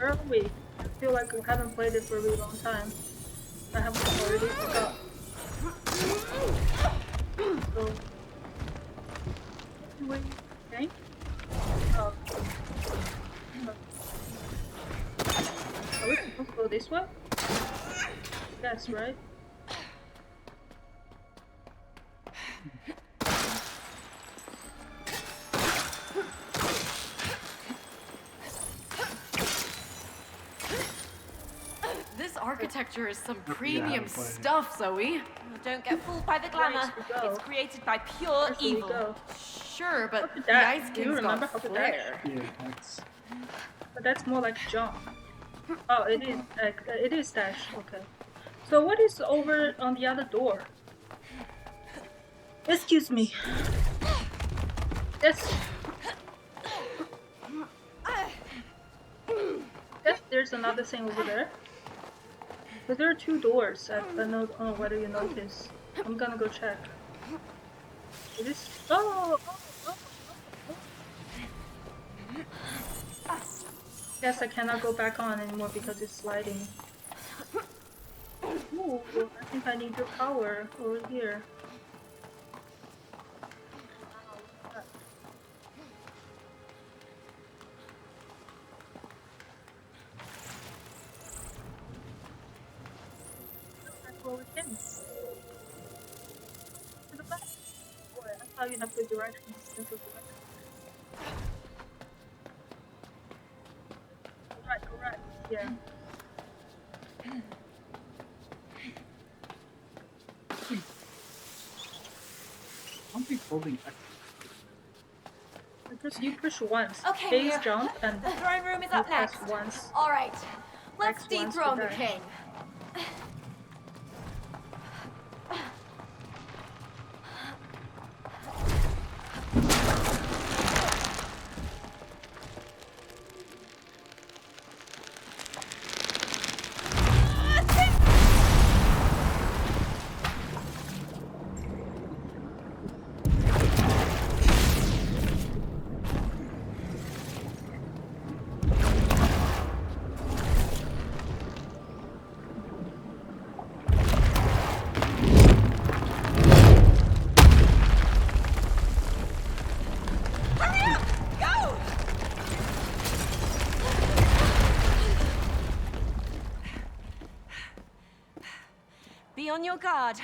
Where are we? I feel like we haven't played it for a really long time. I have already forgot. So, wait, okay? Oh. Are we supposed to go this way? Yes, right? This architecture is some premium stuff, Zoe. Don't get fooled by the glamour. It's created by pure evil. Sure, but the that? Ice Do you King's remember got how to flair. Yeah, that's... But that's more like jump. Oh, it is dash. Okay. So what is over on the other door? Excuse me. Yes. Yes, there's another thing over there. But there are two doors. I don't know whether you notice. I'm gonna go check. It is. Oh. Yes, I cannot go back on anymore because it's sliding. Ooh, I think I need your power over here. Well, we can. To the back. Boy, I thought you have good directions. Correct. Yeah. I'll be holding X. You push once. Okay, Base jump and the throne room is up press next. once. All right, let's X once dethrone to the dash. king. Be on your guard.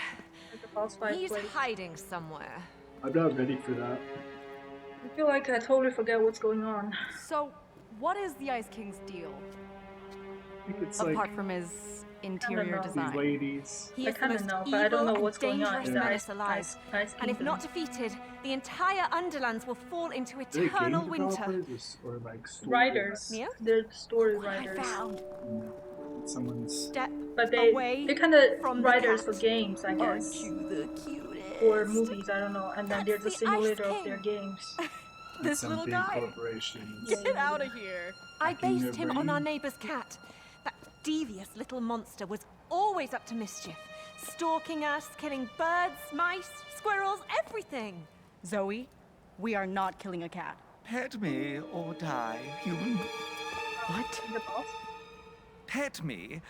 Like the boss fight He's place. hiding somewhere. I'm not ready for that. I feel like I totally forget what's going on. So, what is the Ice King's deal? I think it's Apart like from his interior know. these design. ladies. He I is the kinda most know, but I don't evil know and what's going on. dangerous in the menace alive. Ice And if Kingdom. not defeated, the entire Underlands will fall into Are they eternal game winter. developers or like story Writers. Mia? They're story What have I writers. found? Someone's... Step But away they're kind of from the writers for cat. games, I guess. Aren't you the cutest? Or movies, I don't know. And then That's there's a the Ice simulator of King. their games. This some little big guy. corporations. Get out of here! I Hacking based their him on our brain. neighbor's cat. That devious little monster was always up to mischief. Stalking us, killing birds, mice, squirrels, everything. Zoe, we are not killing a cat. Pet me or die, human. What? The boss? Pet me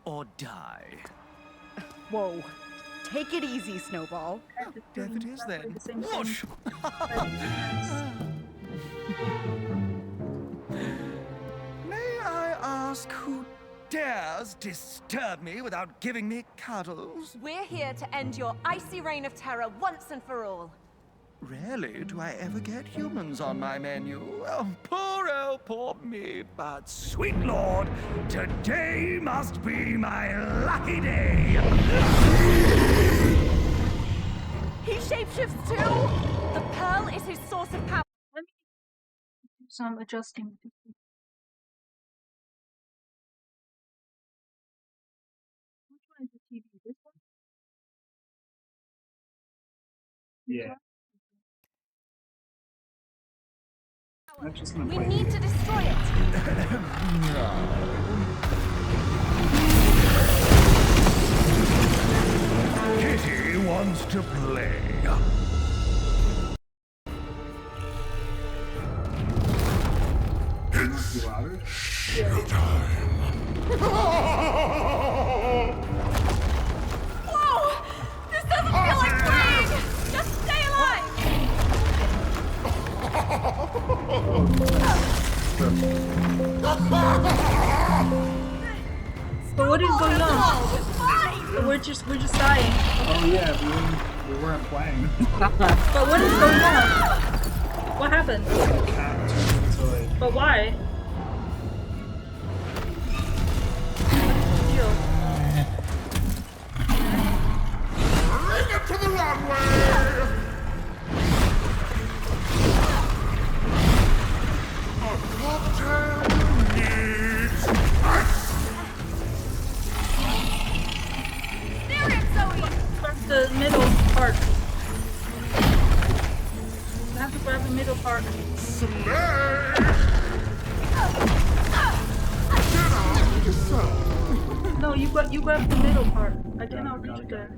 or die. Whoa. Take it easy, Snowball. Death it is Exactly then. the same thing. Whoosh! May I ask who dares disturb me without giving me cuddles? We're here to end your icy reign of terror once and for all. Rarely do I ever get humans on my menu. Oh, poor me. But sweet lord, today must be my lucky day. He shapeshifts too! The pearl is his source of power. Let me do some adjusting. Which one is the TV? This one? Yeah. I'm just gonna We play. need to destroy it. Kitty wants to play. You louder? Whoa! This doesn't feel like playing! Just stay alive! But what is going on? We're just dying. Oh yeah, we weren't playing. But what is going on? What happened? Cat turned into like But why? Deal. Bring it to the runway! A cocktail needs ice. Steer it, Zoe! Grab the middle part. You have to grab the middle part. Slay! Get yourself. No, you grab the middle part. I cannot reach it there.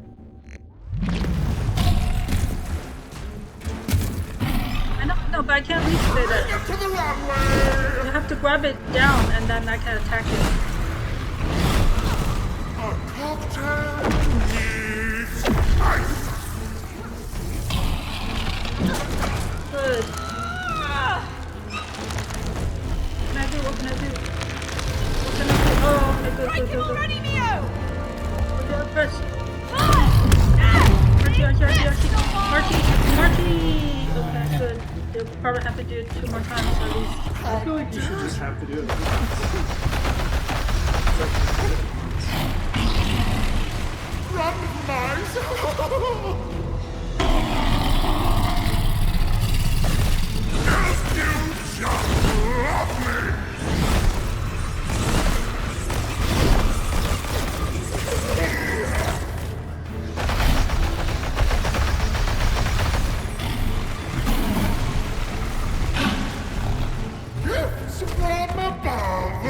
No, but I can't reach it there. Bring it to the runway! You have to grab it down and then I can attack it. A cocktail needs ice. Good. What can I do? What can I do? What can I do? Oh, okay, good. Break him already, Neo! We'll do it first. Marty! Okay, good. You'll probably have to do it 2 more times at least. I feel like you should just have to do it. Run, mice! Yes, you just love me! Gifts from above!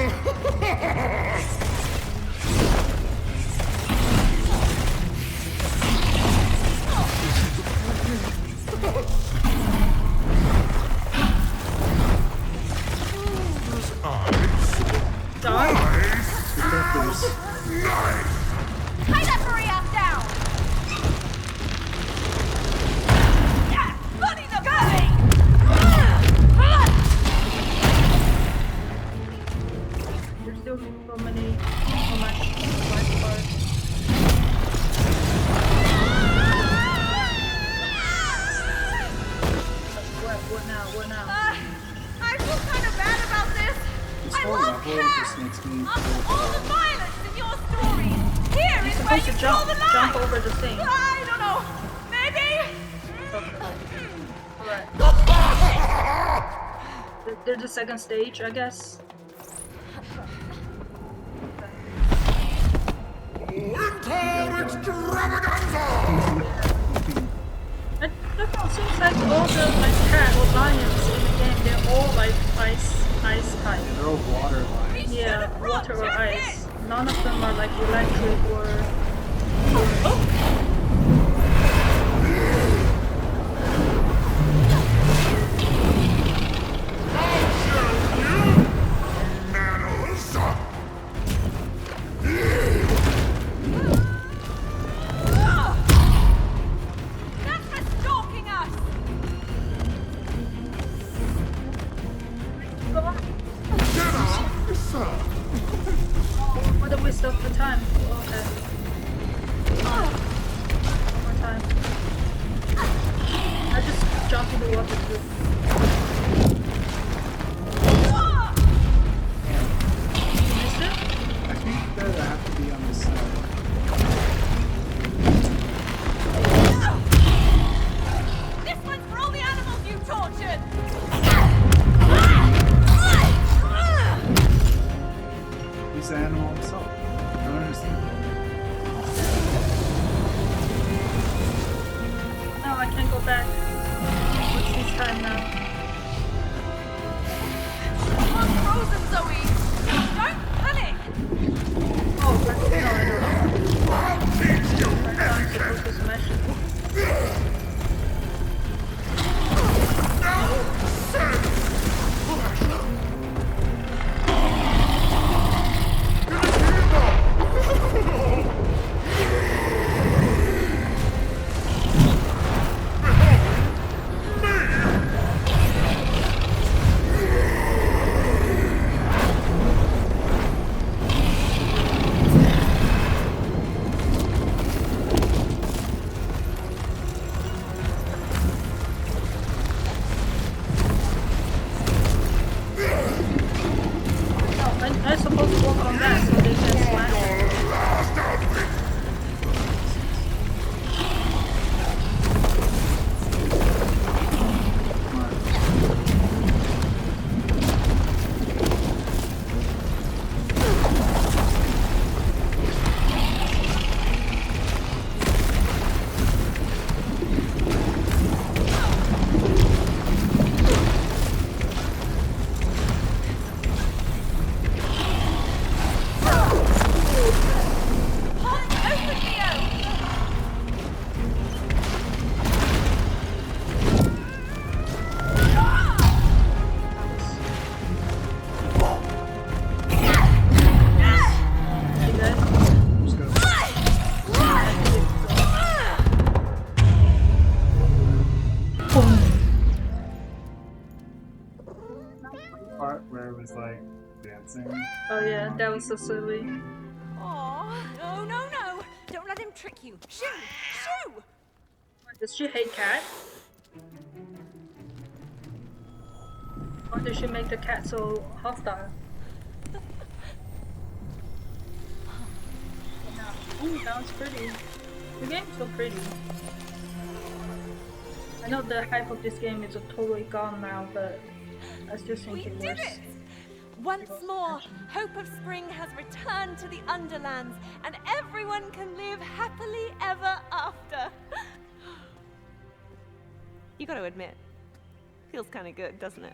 Dog? Tie that Maria down! Bloody the belly! There's still so much life cards. What now? What now? I feel kind of bad about this. This I whole love level cats. just makes me All the violence in your stories. Here You're is where supposed you to draw the line. jump over the thing. I don't know. Maybe. Alright. There's the second stage, I guess. Winter extravaganza! It seems like all the cat or lions in the game, they're all like ice type. They're all water lines. Yeah, water or ice. None of them are like electric or. Oh! Manners! That's for stalking us. Dinner is served. What a waste of the time. Okay. One more time. I just jumped in the water too. Missed it? I think that I have to be on this side. This one's for all the animals you tortured. He's the animal himself. I don't understand. No, I can't go back. What's this time now? come back so they can slash it. Part where it was like dancing. Oh yeah, that was so silly. Oh, no, no, no! Don't let him trick you. Shoo! Shoo! Does she hate cat? Or does she make the cat so hostile? Ooh, that was pretty. The game's so pretty. I know the hype of this game is totally gone now, but I still think We it did was. it! Once more, hope of spring has returned to the Underlands, and everyone can live happily ever after. You gotta admit, feels kind of good, doesn't it?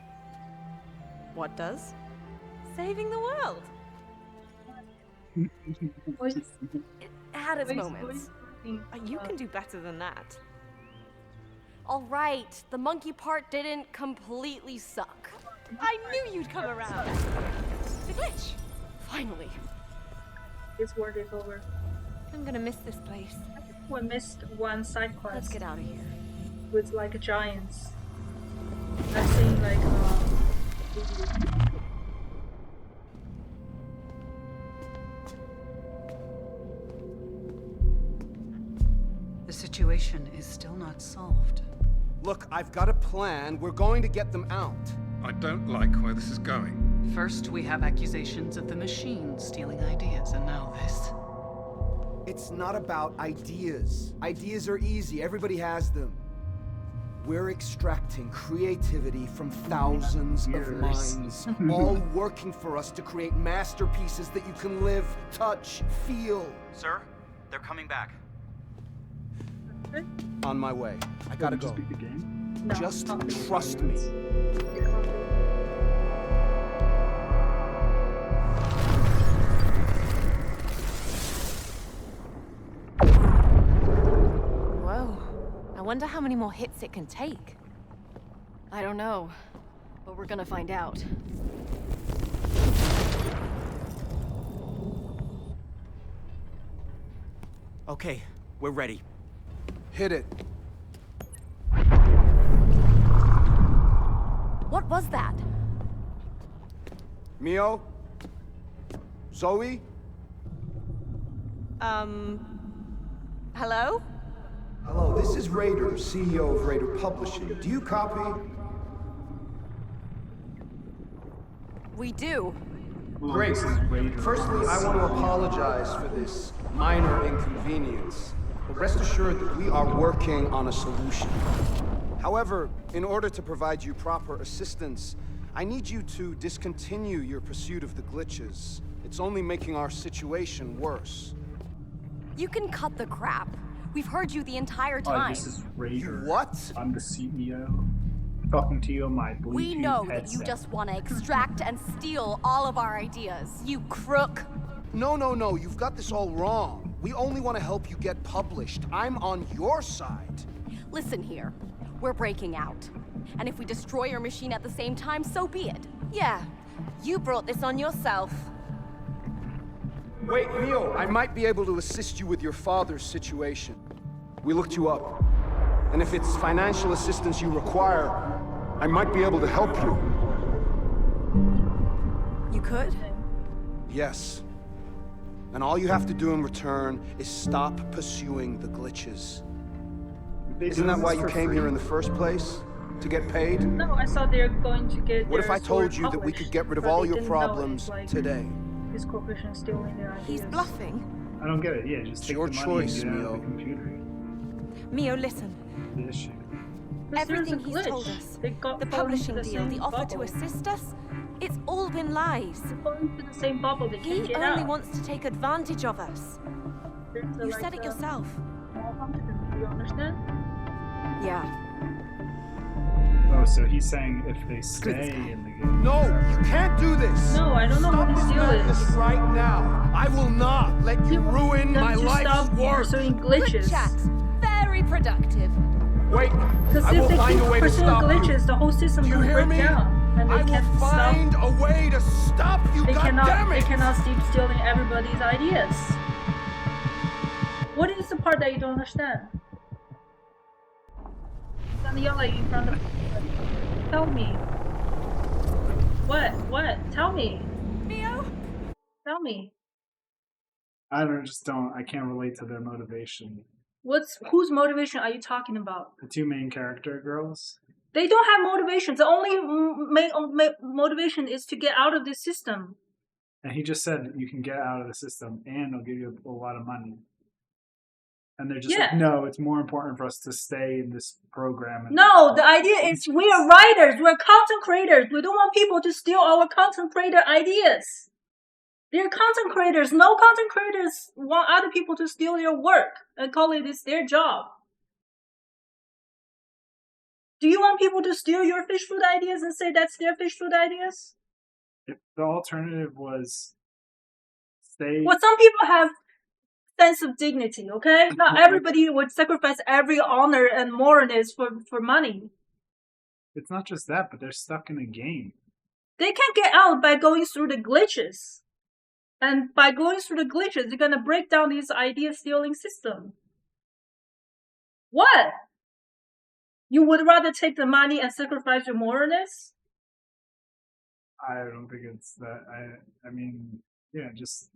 What does? Saving the world. Wait, It had its wait, moments. wait, You can do better than that. All right, the monkey part didn't completely suck. I knew you'd come around. The glitch. Finally. This work is over. I'm gonna miss this place. We missed one side quest. Let's get out of here. With like giants. I've seen like The situation is still not solved. Look, I've got a plan. We're going to get them out. I don't like where this is going. First, we have accusations of the machine stealing ideas, and now this. It's not about ideas. Ideas are easy. Everybody has them. We're extracting creativity from thousands of minds, all working for us to create masterpieces that you can live, touch, feel. Sir, they're coming back. On my way. I gotta Just go. beat the game. no, Just not really. trust me. Whoa. I wonder how many more hits it can take. I don't know, but we're gonna find out. Okay, we're ready. Hit it. What was that? Mio? Zoe? Hello? Hello, this is Raider, CEO of Raider Publishing. Do you copy? We do. Well, Great. this is Raider. Firstly, I want to apologize for this minor inconvenience. But rest assured that we are working on a solution. However, in order to provide you proper assistance, I need you to discontinue your pursuit of the glitches. It's only making our situation worse. You can cut the crap. We've heard you the entire Oh, time. this is Raider. What? I'm the CEO. Talking to you on my Bluetooth We know that headset. you just want to extract and steal all of our ideas. You crook. No, no, no, you've got this all wrong. We only want to help you get published. I'm on your side. Listen here. We're breaking out. And if we destroy your machine at the same time, so be it. Yeah. You brought this on yourself. Wait, Mio, I might be able to assist you with your father's situation. We looked you up. And if it's financial assistance you require, I might be able to help you. You could? Yes. And all you have to do in return is stop pursuing the glitches. Isn't that why you came here in the first place? To get paid? No, I thought they're going to get. What if their I told sword you that we published, could get rid of but all they your didn't know it, problems like- today? this corporation is stealing their ideas. He's bluffing. I don't get it. Yeah, just It's take your the money choice, and get out of Mio. the computer. Mio, listen. The issue. Because there's a Everything he's glitch. told us. They got The fall into publishing the deal, same the offer bubble. to assist us. It's all been lies. They fall into the same bubble. They can't He get only out. wants to take advantage of us. There's a, You like, said it yourself. small confidence. Do you understand? Yeah. Oh, so he's saying if they stay in the game. No, you can't do this. No, I don't know Stop what this this deal madness is. right now. I will not let you ruin Them my to life's stop work. pursuing Good glitches. chat. Very productive. Wait, Because I if will they find keep a way to pursuing stop glitches, you. the whole system Do you will hear break me? down, and they I will can't find stop. a way to stop you. They God cannot. damn it! They cannot keep stealing everybody's ideas. What is the part that you don't understand? I'm gonna yell at you in front of. Tell me. What? What? Tell me. Mio? Tell me. I can't relate to their motivation. Whose motivation are you talking about? The two main character girls. They don't have motivation. The only motivation is to get out of this system. And he just said you can get out of the system and they'll give you a lot of money. And they're just like, Yeah. no, it's more important for us to stay in this program. And No, the idea is we are writers, we're content creators. We don't want people to steal our content creator ideas. They're content creators. No content creators want other people to steal their work and call it is their job. Do you want people to steal your fish food ideas and say that's their fish food ideas? if the alternative was stay. Well, some people have sense of dignity, okay? Not everybody would sacrifice every honor and moralness for money. It's not just that, but they're stuck in a game. They can get out by going through the glitches. And by going through the glitches, they're gonna break down this idea stealing system. What? You would rather take the money and sacrifice your moralness? I don't think it's that. I mean, yeah, just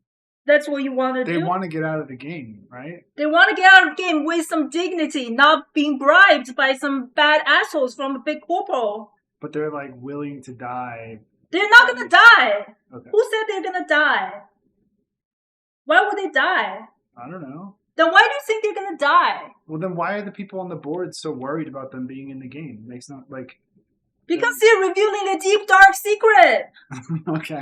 That's what you want to do? they want to get out of the game, right? They want to get out of the game with some dignity, not being bribed by some bad assholes from a big corporal. But they're like willing to die. They're not gonna die. Okay. Who said they're gonna die? Why would they die? I don't know. Then why do you think they're gonna die? Well, then why are the people on the board so worried about them being in the game? Makes not like. Because they're revealing a deep dark secret. Okay.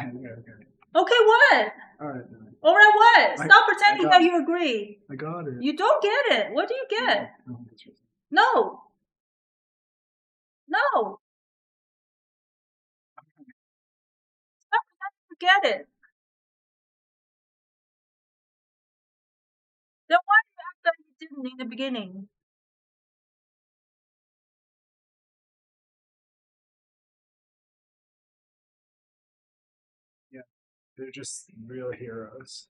Okay, what? All right. Alright, what? Stop pretending got that it. you agree. I got it. You don't get it. What do you get? No, that's right. No. No. Stop pretending you get it. Then why do you act like you didn't in the beginning? Yeah, they're just real heroes.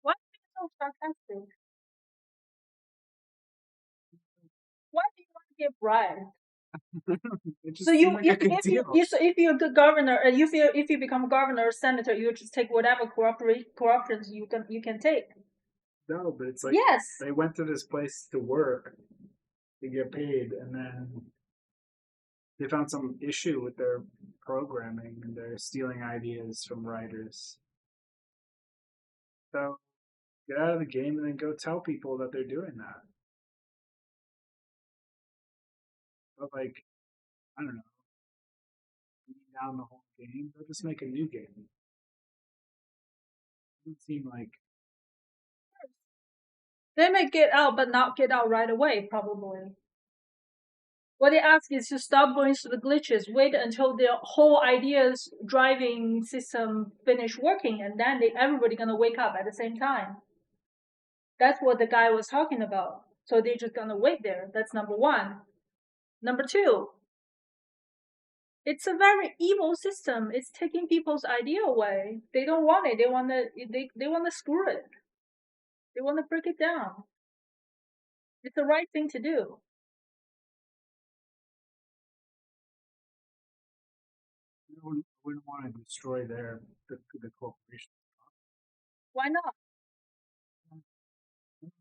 Why are you so sarcastic? Why do you want to get bribed? It just So you, seemed like a good deal. if you're the governor, and if you become governor or senator, you just take whatever corruptions you can take. No, but it's like Yes. they went to this place to work to get paid, and then they found some issue with their programming and they're stealing ideas from writers. So get out of the game and then go tell people that they're doing that. But like, I don't know, down the whole game, they'll just make a new game. It doesn't seem like They may get out, but not get out right away, probably. What they ask is to stop going through the glitches, wait until the whole ideas driving system finish working, and then everybody gonna wake up at the same time. That's what the guy was talking about. So they're just gonna wait there. That's number one. Number two, it's a very evil system. It's taking people's idea away. They don't want it. They wanna screw it. They wanna break it down. It's the right thing to do. we wouldn't want to destroy the corporation. Why not?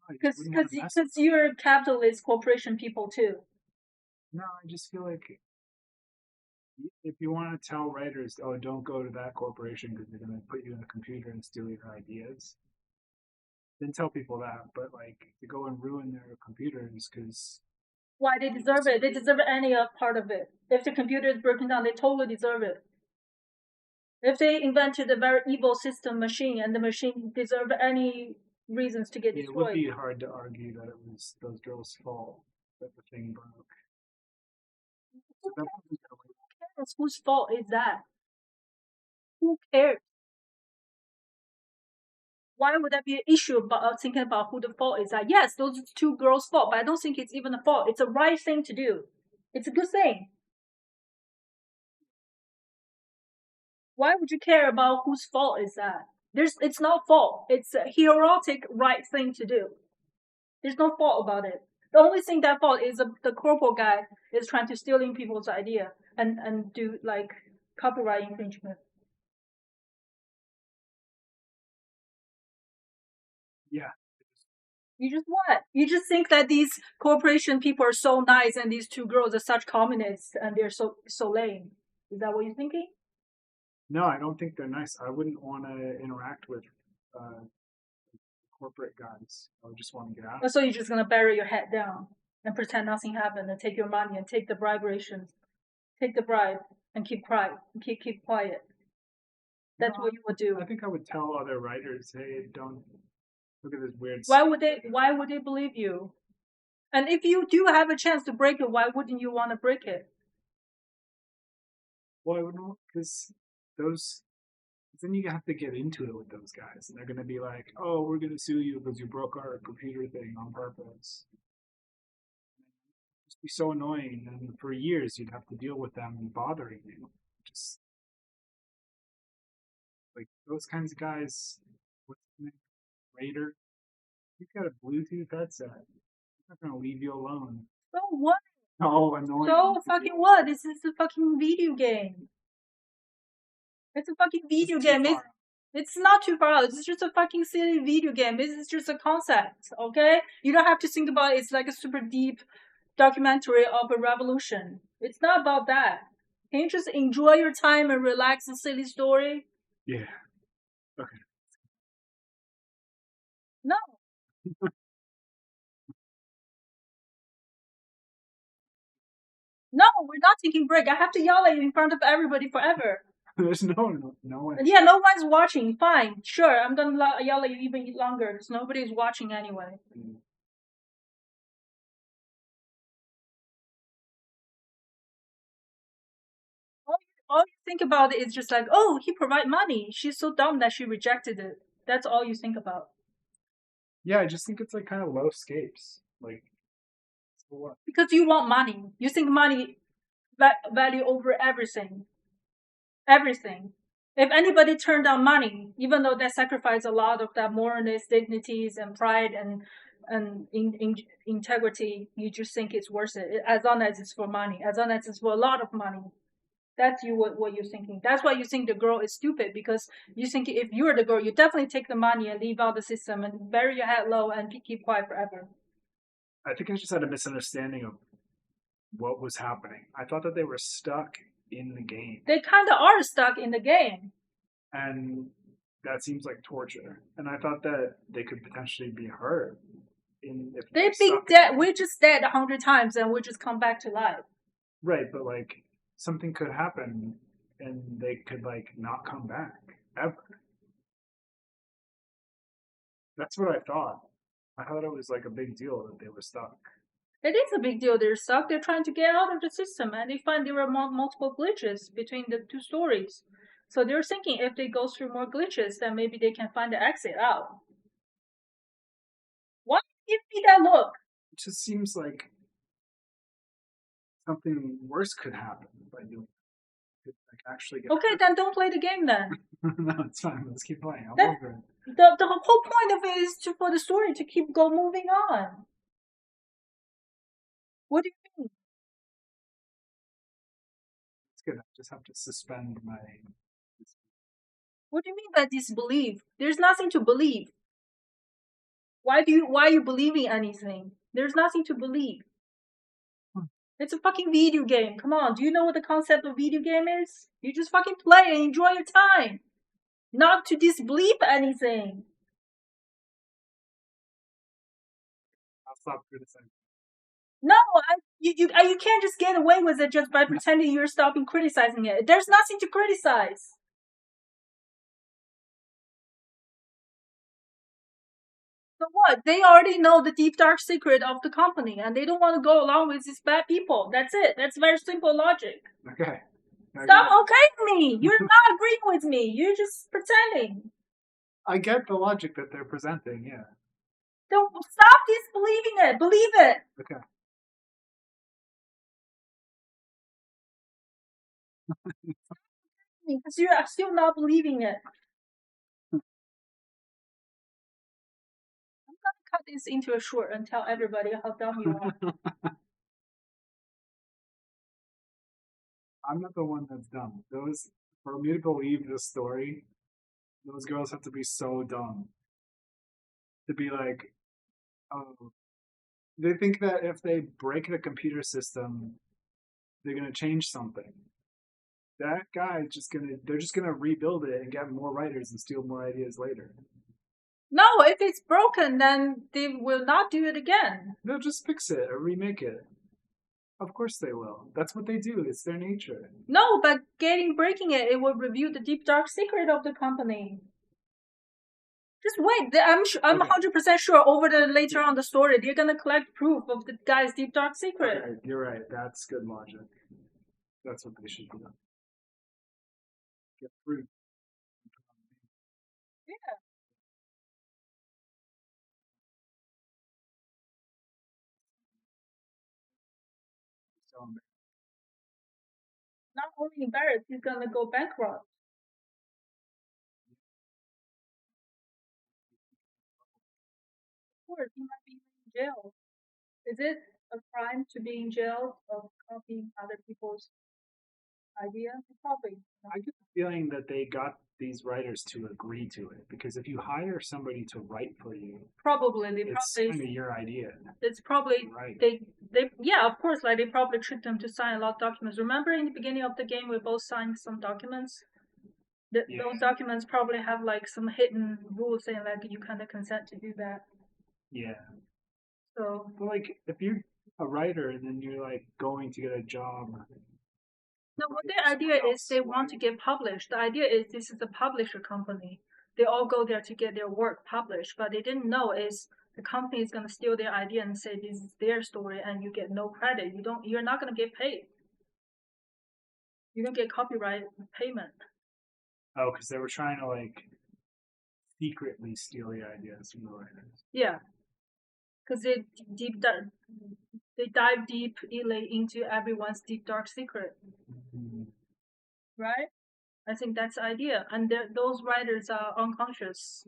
Because you're capitalist corporation people too. No, I just feel like if you want to tell writers, oh, don't go to that corporation because they're going to put you in a computer and steal your ideas, then tell people that. But like to go and ruin their computers because why they deserve it? They deserve any part of it. If the computer is broken down, they totally deserve it. If they invented a very evil system machine and the machine deserved any reasons to get destroyed. It would be hard to argue that it was those girls' fault that the thing broke. Who cares? Whose fault is that? Who cares? Why would that be an issue about thinking about who the fault is? That yes, those are two girls' fault, but I don't think it's even a fault. It's a right thing to do. It's a good thing. Why would you care about whose fault is that? It's not fault. It's a heroic right thing to do. There's no fault about it. The only thing that fault is the corporal guy is trying to stealing people's idea and do like copyright infringement. Yeah. You just what? You just think that these corporation people are so nice and these two girls are such communists and they're so lame. Is that what you're thinking? No, I don't think they're nice. I wouldn't want to interact with corporate guys. I would just want to get out. So you're just gonna bury your head down and pretend nothing happened and take your money and take the bribe and keep quiet. Keep quiet. That's what you would do. I think I would tell other writers, hey, don't look at this weird stuff. Why would they believe you? And if you do have a chance to break it, why wouldn't you want to break it? Well, I wouldn't, because then you have to get into it with those guys, and they're going to be like, oh, we're going to sue you because you broke our computer thing on purpose. It'd be so annoying, and for years you'd have to deal with them bothering you. Just like those kinds of guys. What's his name? Raider. You've got a Bluetooth headset. I'm not going to leave you alone. So what? Oh, annoying. So fucking what? This is a fucking video game. It's a fucking video game. It's not too far out. It's just a fucking silly video game. This is just a concept, okay? You don't have to think about it. It's like a super deep documentary of a revolution. It's not about that. Can you just enjoy your time and relax a silly story? Yeah. Okay. No. No, we're not taking break. I have to yell at you in front of everybody forever. There's no one. Yeah, no one's watching. Fine, sure. I'm gonna yell at you even longer because nobody's watching anyway. All you think about it is just like, oh, he provided money. She's so dumb that she rejected it. That's all you think about. Yeah, I just think it's like kind of low scapes. Like, what? Because you want money. You think money value over everything. Everything. If anybody turned down money, even though they sacrifice a lot of that moralist dignities and pride and integrity, you just think it's worth it. As long as it's for money, as long as it's for a lot of money. That's what you're thinking. That's why you think the girl is stupid, because you think if you're the girl, you definitely take the money and leave out the system and bury your head low and keep quiet forever. I think I just had a misunderstanding of what was happening. I thought that they were stuck in the game. They kind of are stuck in the game. And that seems like torture. And I thought that they could potentially be hurt. They'd be dead. We're just dead 100 times and we'll just come back to life. Right, but like something could happen and they could like not come back ever. That's what I thought. I thought it was like a big deal that they were stuck. It is a big deal they're stuck. They're trying to get out of the system and they find there were multiple glitches between the two stories. So they're thinking if they go through more glitches, then maybe they can find the exit out. Why give me that look? It just seems like something worse could happen by doing it. Like actually get okay, then don't play the game then. No, it's fine. Let's keep playing. I'm over it. The whole point of it is for the story to keep moving on. What do you mean? It's good. I just have to suspend my... What do you mean by disbelief? There's nothing to believe. Why are you believing anything? There's nothing to believe. It's a fucking video game. Come on, do you know what the concept of video game is? You just fucking play and enjoy your time. Not to disbelieve anything. I'll stop criticizing. No, you can't just get away with it just by pretending you're stopping criticizing it. There's nothing to criticize. So what? They already know the deep dark secret of the company, and they don't want to go along with these bad people. That's it. That's very simple logic. Okay. Stop okaying me. You're not agreeing with me. You're just pretending. I get the logic that they're presenting, yeah. Don't stop disbelieving it. Believe it. Okay. Because you're still not believing it. I'm gonna cut this into a short and tell everybody how dumb you are. I'm not the one that's dumb. For me to believe this story, those girls have to be so dumb. To be like, oh, they think that if they break the computer system, they're gonna change something. That guy they're just gonna rebuild it and get more writers and steal more ideas later. No, if it's broken, then they will not do it again. They'll just fix it or remake it. Of course they will. That's what they do. It's their nature. No, but breaking it will reveal the deep dark secret of the company. Just wait. I'm 100% sure over the later on the story, they're gonna collect proof of the guy's deep dark secret. Okay, you're right. That's good logic. That's what they should do. Get proof. Yeah. Not only embarrassed, he's gonna go bankrupt. Of course, he might be in jail. Is it a crime to be in jail of copying other people's idea? Probably. I get the feeling that they got these writers to agree to it because if you hire somebody to write for you, probably it's kind of your idea. It's probably right. They yeah, of course, like they probably tricked them to sign a lot of documents. Remember in the beginning of the game we both signed some documents? Those documents probably have like some hidden rules saying like you kind of consent to do that. Yeah. So but like if you're a writer and then you're like going to get a job. No, what their idea is they want to get published. The idea is this is a publisher company. They all go there to get their work published, but they didn't know is the company is gonna steal their idea and say this is their story and you get no credit. You're not gonna get paid. You don't get copyright payment. Oh, because they were trying to like secretly steal the ideas from the writers. Yeah. Because they dive deeply into everyone's deep dark secret. Mm-hmm. Right? I think that's the idea. And those writers are unconscious.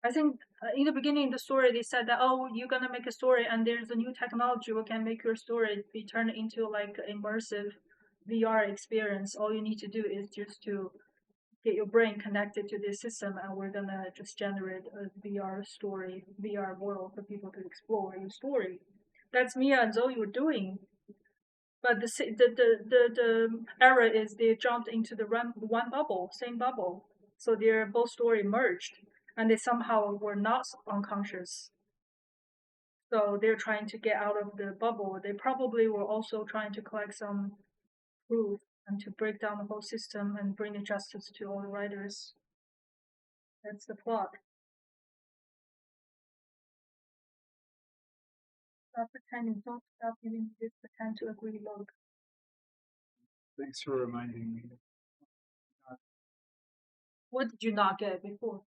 I think in the beginning of the story, they said that, oh, you're going to make a story and there's a new technology that can make your story be turned into like immersive VR experience. All you need to do is just to get your brain connected to this system and we're going to just generate a VR story, VR world for people to explore your story. That's Mia and Zoe were doing. But the error is they jumped into the one bubble, same bubble. So their both story merged and they somehow were not unconscious. So they're trying to get out of the bubble. They probably were also trying to collect some proof and to break down the whole system and bring the justice to all the writers. That's the plot. Stop pretending. Don't stop giving me this pretend to agree look. Thanks for reminding me. What did you not get before?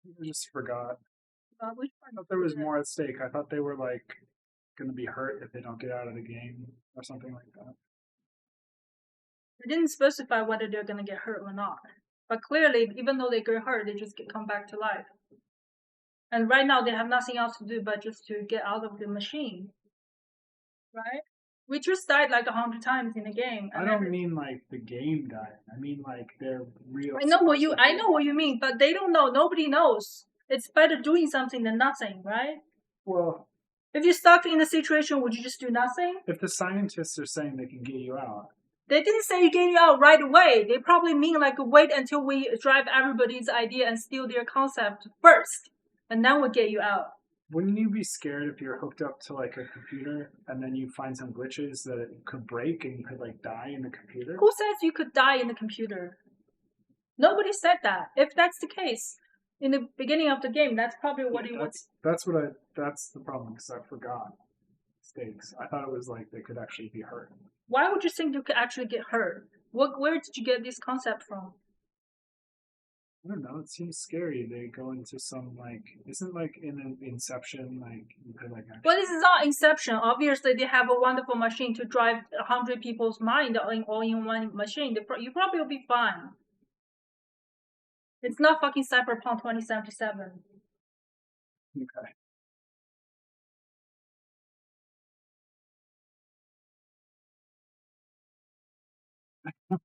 I just forgot. Which I thought there was more at stake. I thought they were like going to be hurt if they don't get out of the game or something like that. They didn't specify whether they're going to get hurt or not. But clearly, even though they get hurt, they just come back to life. And right now, they have nothing else to do but just to get out of the machine. Right? We just died like 100 times in the game. I don't mean like the game died. I mean like they're real. I know what you mean, but they don't know. Nobody knows. It's better doing something than nothing, right? Well, if you're stuck in a situation, would you just do nothing? If the scientists are saying they can get you out. They didn't say get you out right away. They probably mean like wait until we drive everybody's idea and steal their concept first, and then we'll get you out. Wouldn't you be scared if you're hooked up to like a computer and then you find some glitches that it could break and you could like die in the computer? Who says you could die in the computer? Nobody said that. If that's the case, in the beginning of the game, that's probably what it was. That's the problem, because I forgot stakes. I thought it was like they could actually be hurt. Why would you think you could actually get hurt? Where did you get this concept from? I don't know. It seems scary. They go into some like, isn't like in an Inception like you could like. Well, this is not Inception. Obviously, they have a wonderful machine to drive 100 people's mind all in one machine. You probably will be fine. It's not fucking Cyberpunk 2077. Okay.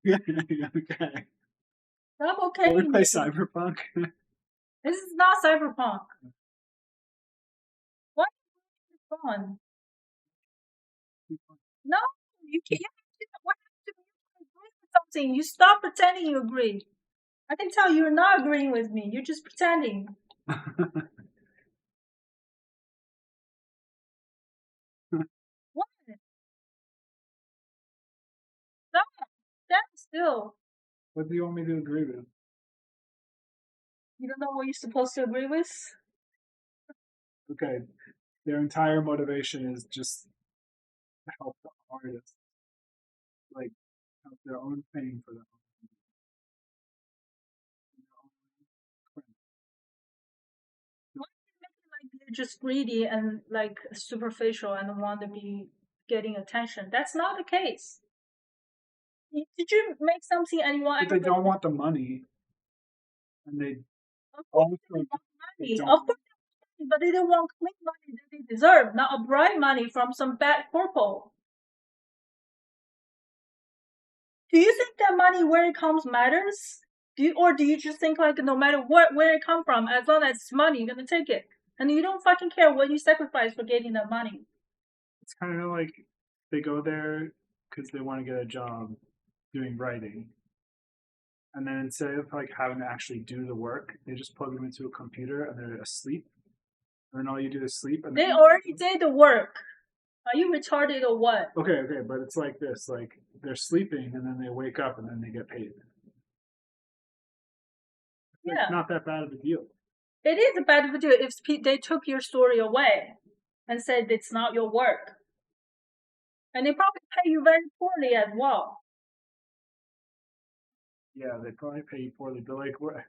Okay. I'm okay. We play Cyberpunk. This is not Cyberpunk. What is fun? No, you can't. What have to agree with something? You stop pretending you agree. I can tell you're not agreeing with me. You're just pretending. What? Stop. Stand still. What do you want me to agree with? You don't know what you're supposed to agree with? Okay. Their entire motivation is just to help the artists. Like, have their own fame for them. They're just greedy and like superficial and want to be getting attention. That's not the case. Did you make something and you want? But they don't want the money, and they also want money. Of course, but they don't want clean money that they deserve, not a bribe money from some bad corpo. Do you think that money where it comes matters? Do you just think like no matter where it comes from, as long as it's money, you're gonna take it? And you don't fucking care what you sacrifice for getting that money. It's kind of like they go there because they want to get a job doing writing. And then instead of like having to actually do the work, they just plug them into a computer and they're asleep. And then all you do is sleep. And they already did the work. Are you retarded or what? Okay, but it's like this. Like they're sleeping and then they wake up and then they get paid. Yeah. It's not that bad of a deal. It is a bad deal if they took your story away and said it's not your work. And they probably pay you very poorly as well. Yeah, they probably pay you poorly. But like, what?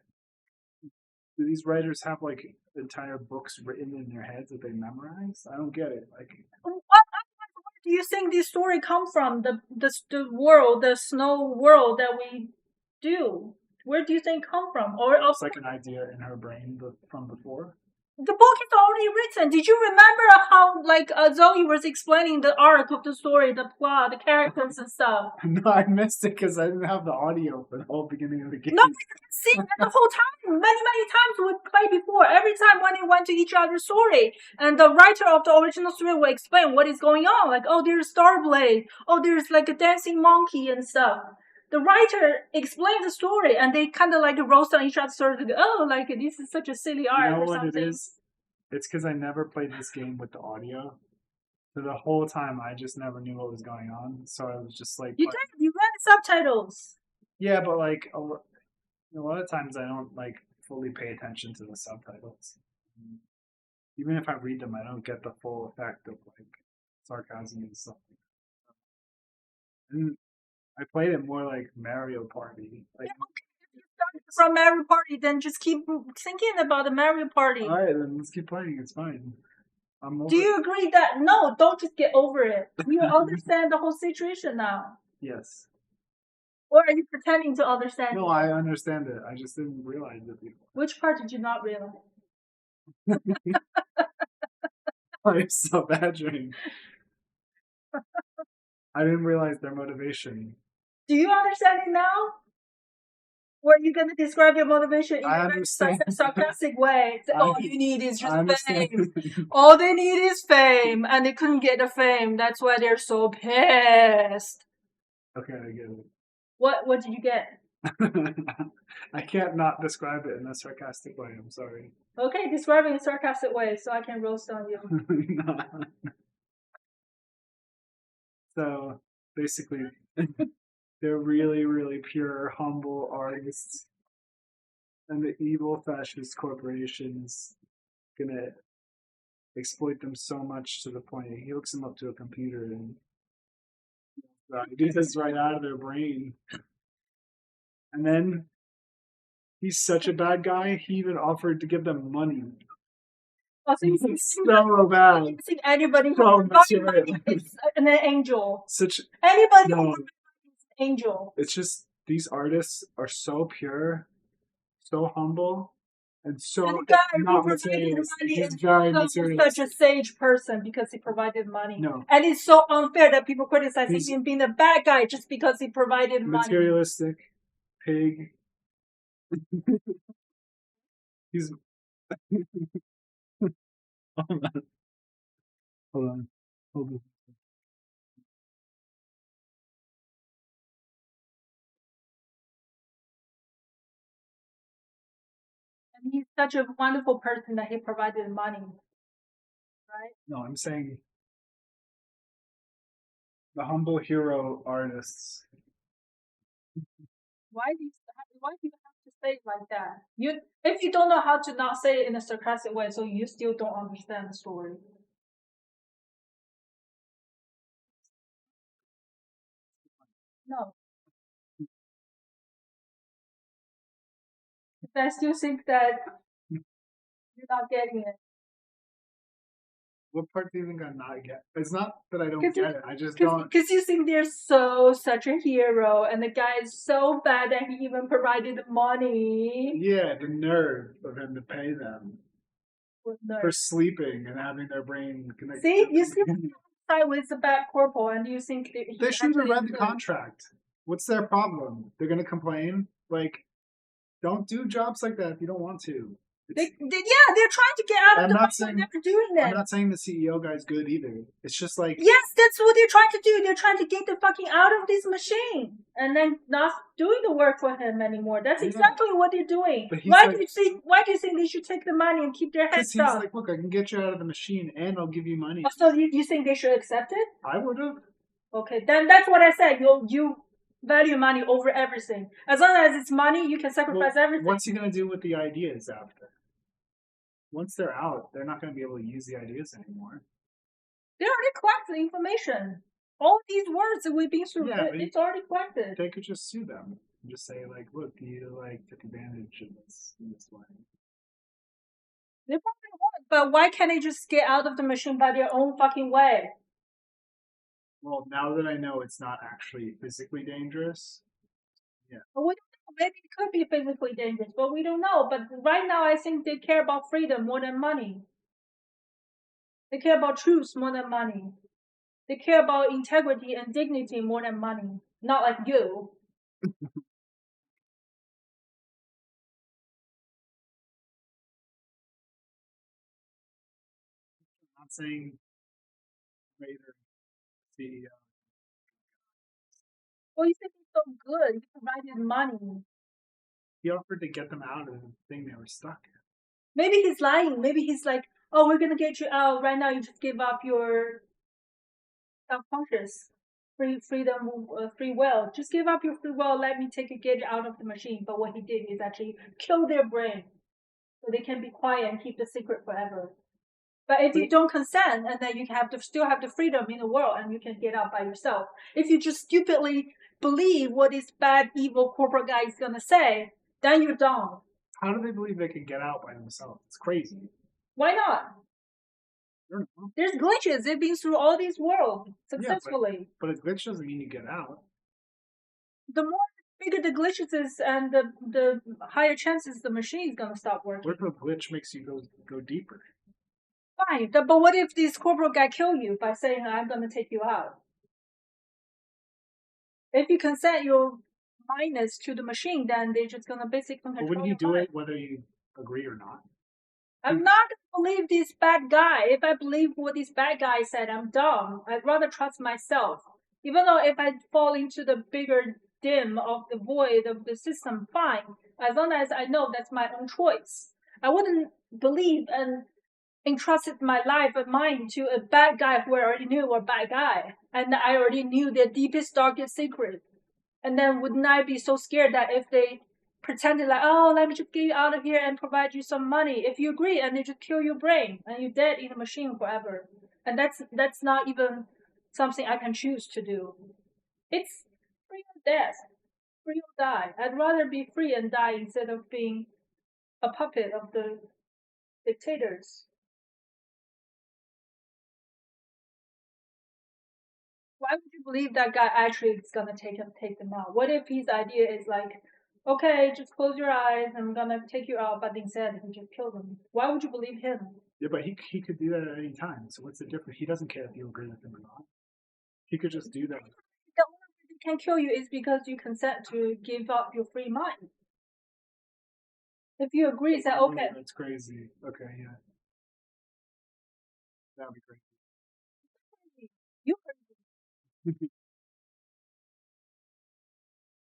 Do these writers have like entire books written in their heads that they memorize? I don't get it. Like, where do you think this story comes from? The world, the snow world that we do. Where do you think it come from? Or it's like an idea in her brain from before. The book is already written. Did you remember how like Zoe was explaining the arc of the story, the plot, the characters and stuff? No, I missed it because I didn't have the audio for the whole beginning of the game. No, you can see it the whole time. Many times we played before. Every time when they went to each other's story, and the writer of the original story will explain what is going on. Like, oh, there's Starblade. Oh, there's like a dancing monkey and stuff. The writer explained the story, and they kind of like roast on each other's story. Oh, like this is such a silly arc. You know or what something. it is? It's because I never played this game with the audio. So the whole time I just never knew what was going on. So I was just like, you read subtitles. Yeah, but like a lot of times I don't like fully pay attention to the subtitles. Even if I read them, I don't get the full effect of like sarcasm and stuff. And I played it more like Mario Party. Like, if you started from Mario Party, then just keep thinking about the Mario Party. All right, then let's keep playing. It's fine. Do you agree that no? Don't just get over it. You understand the whole situation now. Yes. Or are you pretending to understand? No, I understand it. I just didn't realize it before. Which part did you not realize? I'm so badgering. I didn't realize their motivation. Do you understand it now? Or are you going to describe your motivation in I a very understand. sarcastic way? Say, I- all you need is I just understand. fame. All they need is fame, and they couldn't get the fame. That's why they're so pissed. Okay, I get it. What did you get? I can't not describe it in a sarcastic way. I'm sorry. Okay, describe it in a sarcastic way so I can roast on you. So basically, they're really, really pure, humble artists, and the evil fascist corporation's gonna exploit them so much to the point he hooks them up to a computer and do this right out of their brain. And then he's such a bad guy, he even offered to give them money. Also, you So bad. think anybody So who provides material. money is an angel. Such Anybody no. who provides money is an angel. It's just these artists are so pure, so humble, and so And the guy who not provided the materialist. money He's is very such materialist. a sage person because he provided money. No. And it's so unfair that people criticize He's him being a bad guy just because he provided money. materialistic pig. He's hold on. Hold on. Hold on. And he's such a wonderful person that he provided money. Right? No, I'm saying the humble hero artists. Why do you have to say it like that? If you don't know how to not say it in a sarcastic way, so you still don't understand the story. No. I still think that you're not getting it. What part do you think I'm not getting? It's not that I don't 'Cause get it. I just don't. Because you think they're such a hero, and the guy is so bad that he even provided the money. Yeah, the nerve of him to pay them No. for sleeping and having their brain connected. See, you see side with the bad corporal, and you think that They shouldn't have actually read the could. contract. What's their problem? They're gonna complain. Like, don't do jobs like that if you don't want to. They're trying to get out of I'm the not money saying- when they're doing that. I'm not saying the CEO guy's good either. It's just like Yes, that's what they're trying to do. They're trying to get the fucking out of this machine and then not doing the work for him anymore. That's Yeah. exactly what they're doing. But he's Why like- do you think they should take the money and keep their heads because he's down? like, look, I can get you out of the machine and I'll give you money. So you think they should accept it? I would have. Okay, then that's what I said. You value money over everything. As long as it's money, you can sacrifice everything. What's he gonna do with the ideas after? Once they're out, they're not gonna be able to use the ideas anymore. They already collected the information. All these words that we've been through, Yeah, but it's already collected. They could just sue them and just say, like, look, you like took advantage of this in this way. They probably would, but why can't they just get out of the machine by their own fucking way? Well, now that I know it's not actually physically dangerous, But we don't know. Maybe it could be physically dangerous, but we don't know. But right now, I think they care about freedom more than money. They care about truth more than money. They care about integrity and dignity more than money. Not like you. I'm not saying Raider CEO. Well, you think he's so good. He provided money. He offered to get them out of the thing they were stuck in. Maybe he's lying. Maybe he's like, oh, we're going to get you out. Right now, you just give up your self-conscious freedom, free will. Just give up your free will. Let me get it out of the machine. But what he did is actually kill their brain so they can be quiet and keep the secret forever. But if you don't consent, and then you still have the freedom in the world, and you can get out by yourself. If you just stupidly believe what this bad, evil corporate guy is gonna say, then you're dumb. How do they believe they can get out by themselves? It's crazy. Why not? I don't know. There's glitches. They've been through all these worlds successfully. But a glitch doesn't mean you get out. The more bigger the glitches is, and the higher chances the machine is gonna stop working. What if a glitch makes you go deeper? Fine, but what if this corporate guy kill you by saying, I'm gonna take you out? If you consent your minus to the machine, then they're just gonna basically But control wouldn't you your do mind. it whether you agree or not? I'm not gonna believe this bad guy. If I believe what this bad guy said, I'm dumb. I'd rather trust myself. Even though if I fall into the bigger dim of the void of the system, fine. As long as I know that's my own choice. I wouldn't believe and entrusted my life and mind to a bad guy who I already knew was a bad guy. And I already knew their deepest, darkest secret. And then wouldn't I be so scared that if they pretended like, oh, let me just get you out of here and provide you some money, if you agree, and they just kill your brain and you're dead in a machine forever. And that's not even something I can choose to do. It's free or death, free or die. I'd rather be free and die instead of being a puppet of the dictators. Why would you believe that guy actually is gonna take them out? What if his idea is like, okay, just close your eyes, I'm gonna take you out, but instead he just killed them? Why would you believe him? Yeah, but he could do that at any time. So what's the difference? He doesn't care if you agree with him or not. He could just do that. The only reason he can kill you is because you consent to give up your free mind. If you agree, say, okay, That's crazy. Okay, yeah. That would be crazy. you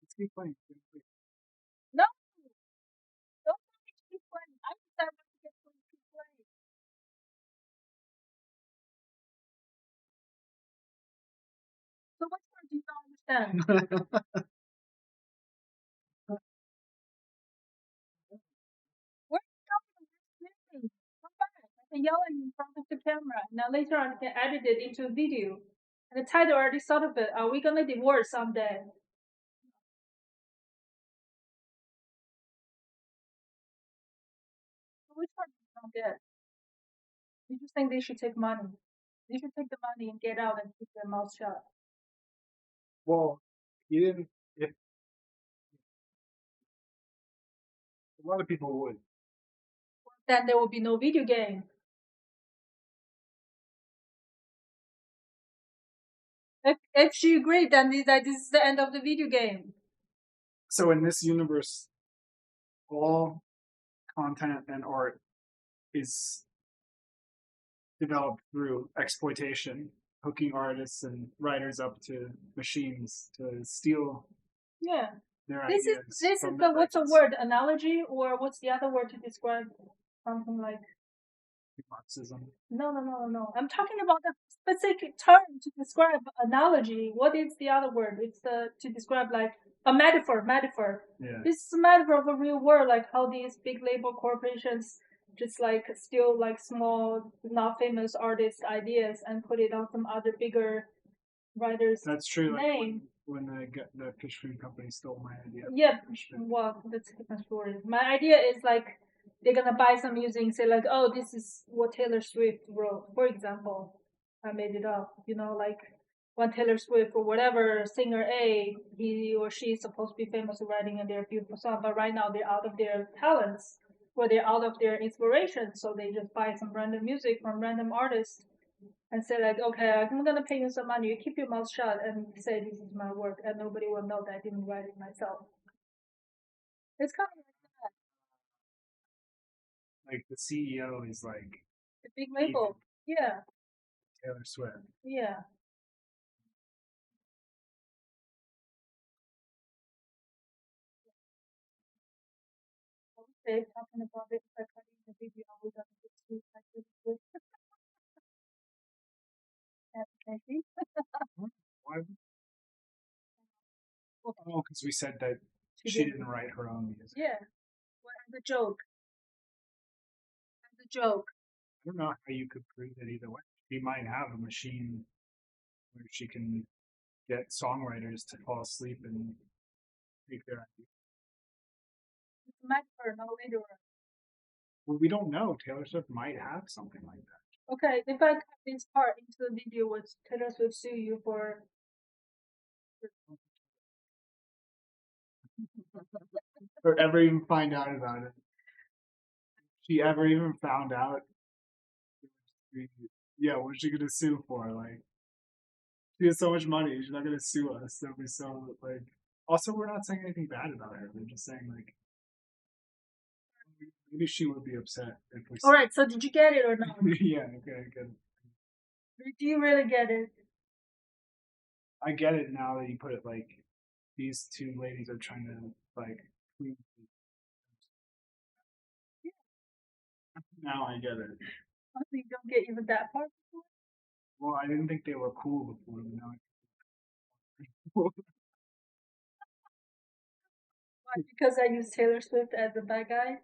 Let's keep playing. no, don't tell me to keep playing. I decide when to get to keep playing. So which part do you not understand? Where are you coming from? Come back. I can yell at you in front of the camera. Now later on I can edit it into a video. And the title already thought of it. Are we gonna divorce someday? So which part do you not get? You just think they should take money. They should take the money and get out and keep their mouth shut. Well, he didn't. If a lot of people would. Then there will be no video game. If she agreed, then that this is the end of the video game. So in this universe, all content and art is developed through exploitation, hooking artists and writers up to machines to steal Yeah. their This ideas. is from the the what's a writers. word? Analogy, or what's the other word to describe something like? Marxism. No. I'm talking about the specific term to describe analogy. What is the other word? It's to describe like a metaphor. Metaphor. Yeah. This is a metaphor of a real world, like how these big label corporations just like steal like small, not famous artists' ideas and put it on some other bigger writer's That's true. Like name. when the fish food company stole my idea. Yeah, Fish food. well, that's a different story. My idea is like they're gonna buy some music and say like, oh, this is what Taylor Swift wrote. For example, I made it up. You know, like when Taylor Swift or whatever singer A, he or she is supposed to be famous for writing their beautiful song, but right now they're out of their talents or they're out of their inspiration, so they just buy some random music from random artists and say like, okay, I'm gonna pay you some money. You keep your mouth shut and say this is my work, and nobody will know that I didn't write it myself. It's kind of Like the CEO is like a big label. Yeah, Taylor Swift. yeah. Okay, talking about it, if I cut in the video, I will have to speak like this with Kathy. Why? Oh, because we said that she didn't write her own music. Yeah, well, as a joke. As a joke. I don't know how you could prove it either way. She might have a machine where she can get songwriters to fall asleep and make their idea. It's meant for no later. Well, we don't know. Taylor Swift might have something like that. Okay, if I cut this part into the video, would Taylor Swift sue you for? Or ever even find out about it. She ever even found out? Yeah, what's she gonna sue for? Like, She has so much money. She's not gonna sue us. That'll be so like. Also, we're not saying anything bad about her. We're just saying like maybe she would be upset if we. All right. So did you get it or not? Yeah. Okay. Good. Do you really get it? I get it now that you put it like these two ladies are trying to like. prove- Now I get it. I think you don't get even that part before. Well, I didn't think they were cool before. But now I Why? Because I use Taylor Swift as the bad guy.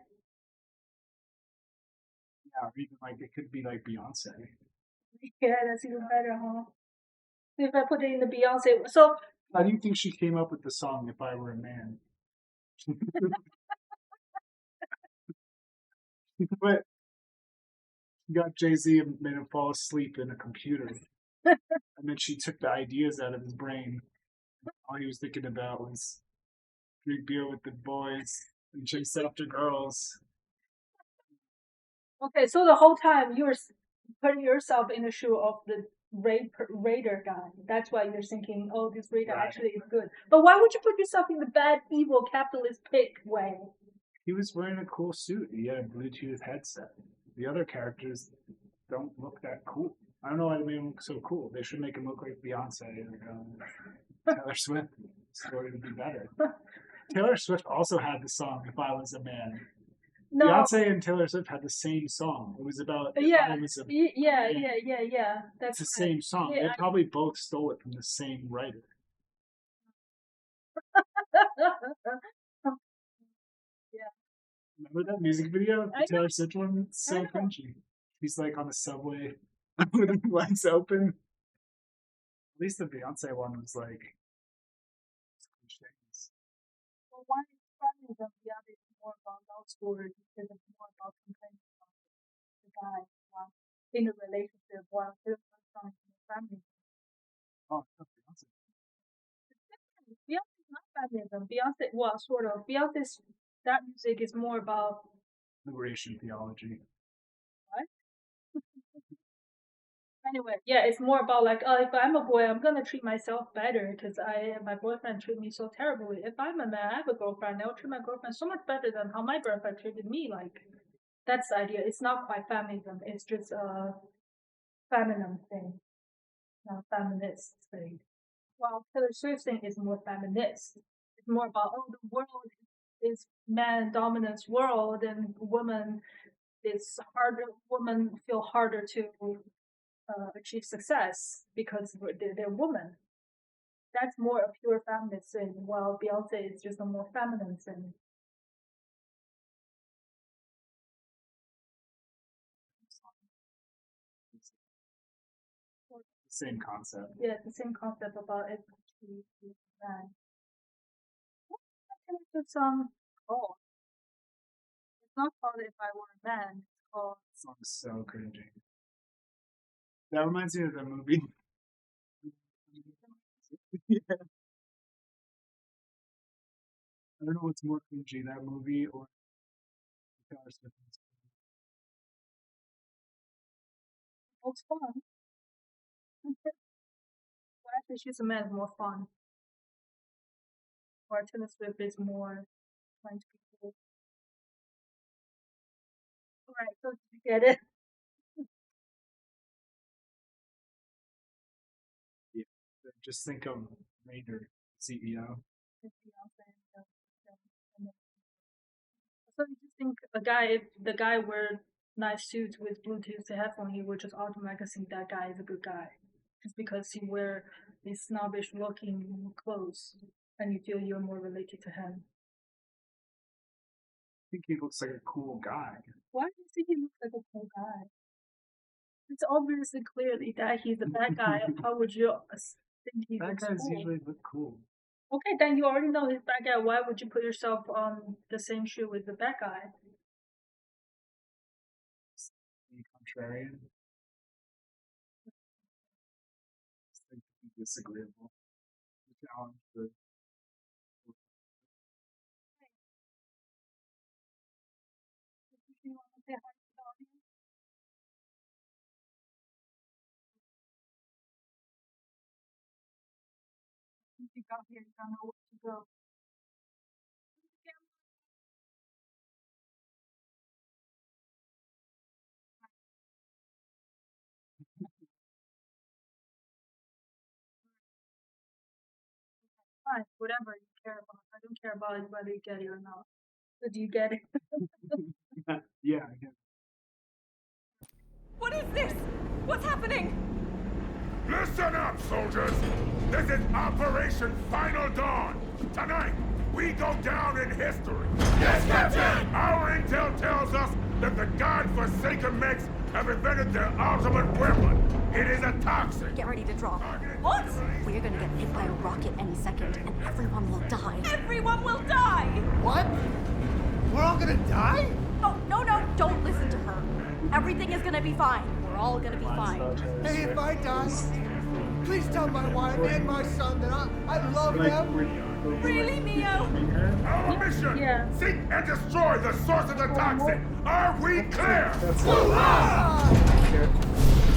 yeah, or even like it could be like Beyonce. Yeah, that's even better, huh? If I put it in the Beyonce, so How do you think she came up with the song "If I Were a Man"? But she got Jay-Z and made him fall asleep in a computer, and then she took the ideas out of his brain. All he was thinking about was drink beer with the boys and chase after girls. okay, so the whole time you're putting yourself in the shoe of the raider guy. That's why you're thinking, oh, this raider Right. actually is good. But why would you put yourself in the bad, evil, capitalist pig way? He was wearing a cool suit. He had a Bluetooth headset. The other characters don't look that cool. I don't know why they made him look so cool. They should make him look like Beyonce or Taylor Swift. Story would be better. Taylor Swift also had the song "If I Was a Man." No. Beyonce and Taylor Swift had the same song. It was about if Yeah, I was a yeah, man. yeah. It's That's the right. same song. Yeah, They probably both stole it from the same writer. yeah. Remember that music video? I The Taylor Swift one? It's so know. cringy. He's like on the subway with the lights open. At least the Beyonce one was like things. Well, one is feminism, the other is more about love story because it's more about complaining about the guy in a relationship while the first time in the family. Oh, no, Beyonce. Beyonce is not feminism. Beyonce, well, sort of. Beyonce's that music is more about Liberation theology. what? Anyway, yeah, it's more about like, oh, if I'm a boy, I'm gonna treat myself better because my boyfriend treated me so terribly. If I'm a man, I have a girlfriend, I'll treat my girlfriend so much better than how my girlfriend treated me. Like, that's the idea. It's not quite feminism. It's just a feminine thing, not feminist thing. Well, Taylor Swift thing is more feminist. It's more about oh, the world is man dominance world, and woman is harder. Women feel harder to achieve success because they're women. That's more a pure feminist thing, while Beyonce is just a more feminine thing. Same concept. Yeah, it's the same concept about it. Man. What's that Taylor Swift song called? It's not called If I Were a Man. It's called. This song is so cringy. That reminds me of the movie. Yeah. I don't know what's more cringy, that movie or Taylor Swift. Oh, it's fun. Well, actually, She's a Man is more fun. Or Taylor Swift is more trying to be cool. Alright, so did you get it? Yeah. Just think of Raider, CEO. It's Beyonce and so you just think the guy wears nice suits with Bluetooth headphone, he would just automatically think that guy is a good guy. Just because he wear these snobbish looking clothes and you feel you're more related to him. I think he looks like a cool guy. Why do you think he looks like a cool guy? It's obviously clearly that he's a bad guy. How would you think he Bad looks guys cool? usually look cool. Okay, then you already know he's a bad guy. Why would you put yourself on the same shoe with the bad guy? Be contrarian. Just think to be disagreeable. Challenge the Do you want to say hi to the audience? you got here, you don't know where to go. Fine, whatever you care about. I don't care about whether you get it or not. But you get it. Yeah, I guess. What is this? What's happening? Listen up, soldiers! This is Operation Final Dawn! Tonight, we go down in history! Yes, Captain! Our intel tells us that the God-forsaken mechs have invented their ultimate weapon. It is a toxin. Get ready to drop. What? We're gonna get hit by a rocket any second, and everyone will die. Everyone will die! What? We're all gonna die? Oh, no, don't listen to her. Everything is gonna be fine. We're all gonna be fine. Hey, if I die, please tell my wife and my son that I love them. Really, Neo? Our mission! Yeah. Seek and destroy the source of the toxin! Are we clear? That's Woo!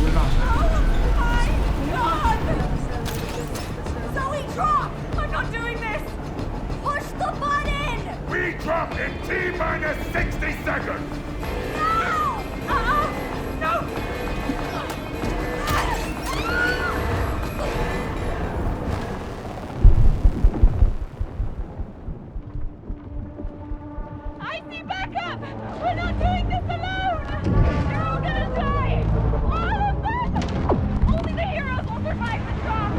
We're not. Oh my god! Zoe, drop! I'm not doing this! Push the button! We drop in T-minus 60 seconds! No! No! I see backup! We're not doing this alone! You're all gonna die! All of them! Only the heroes will survive the drop!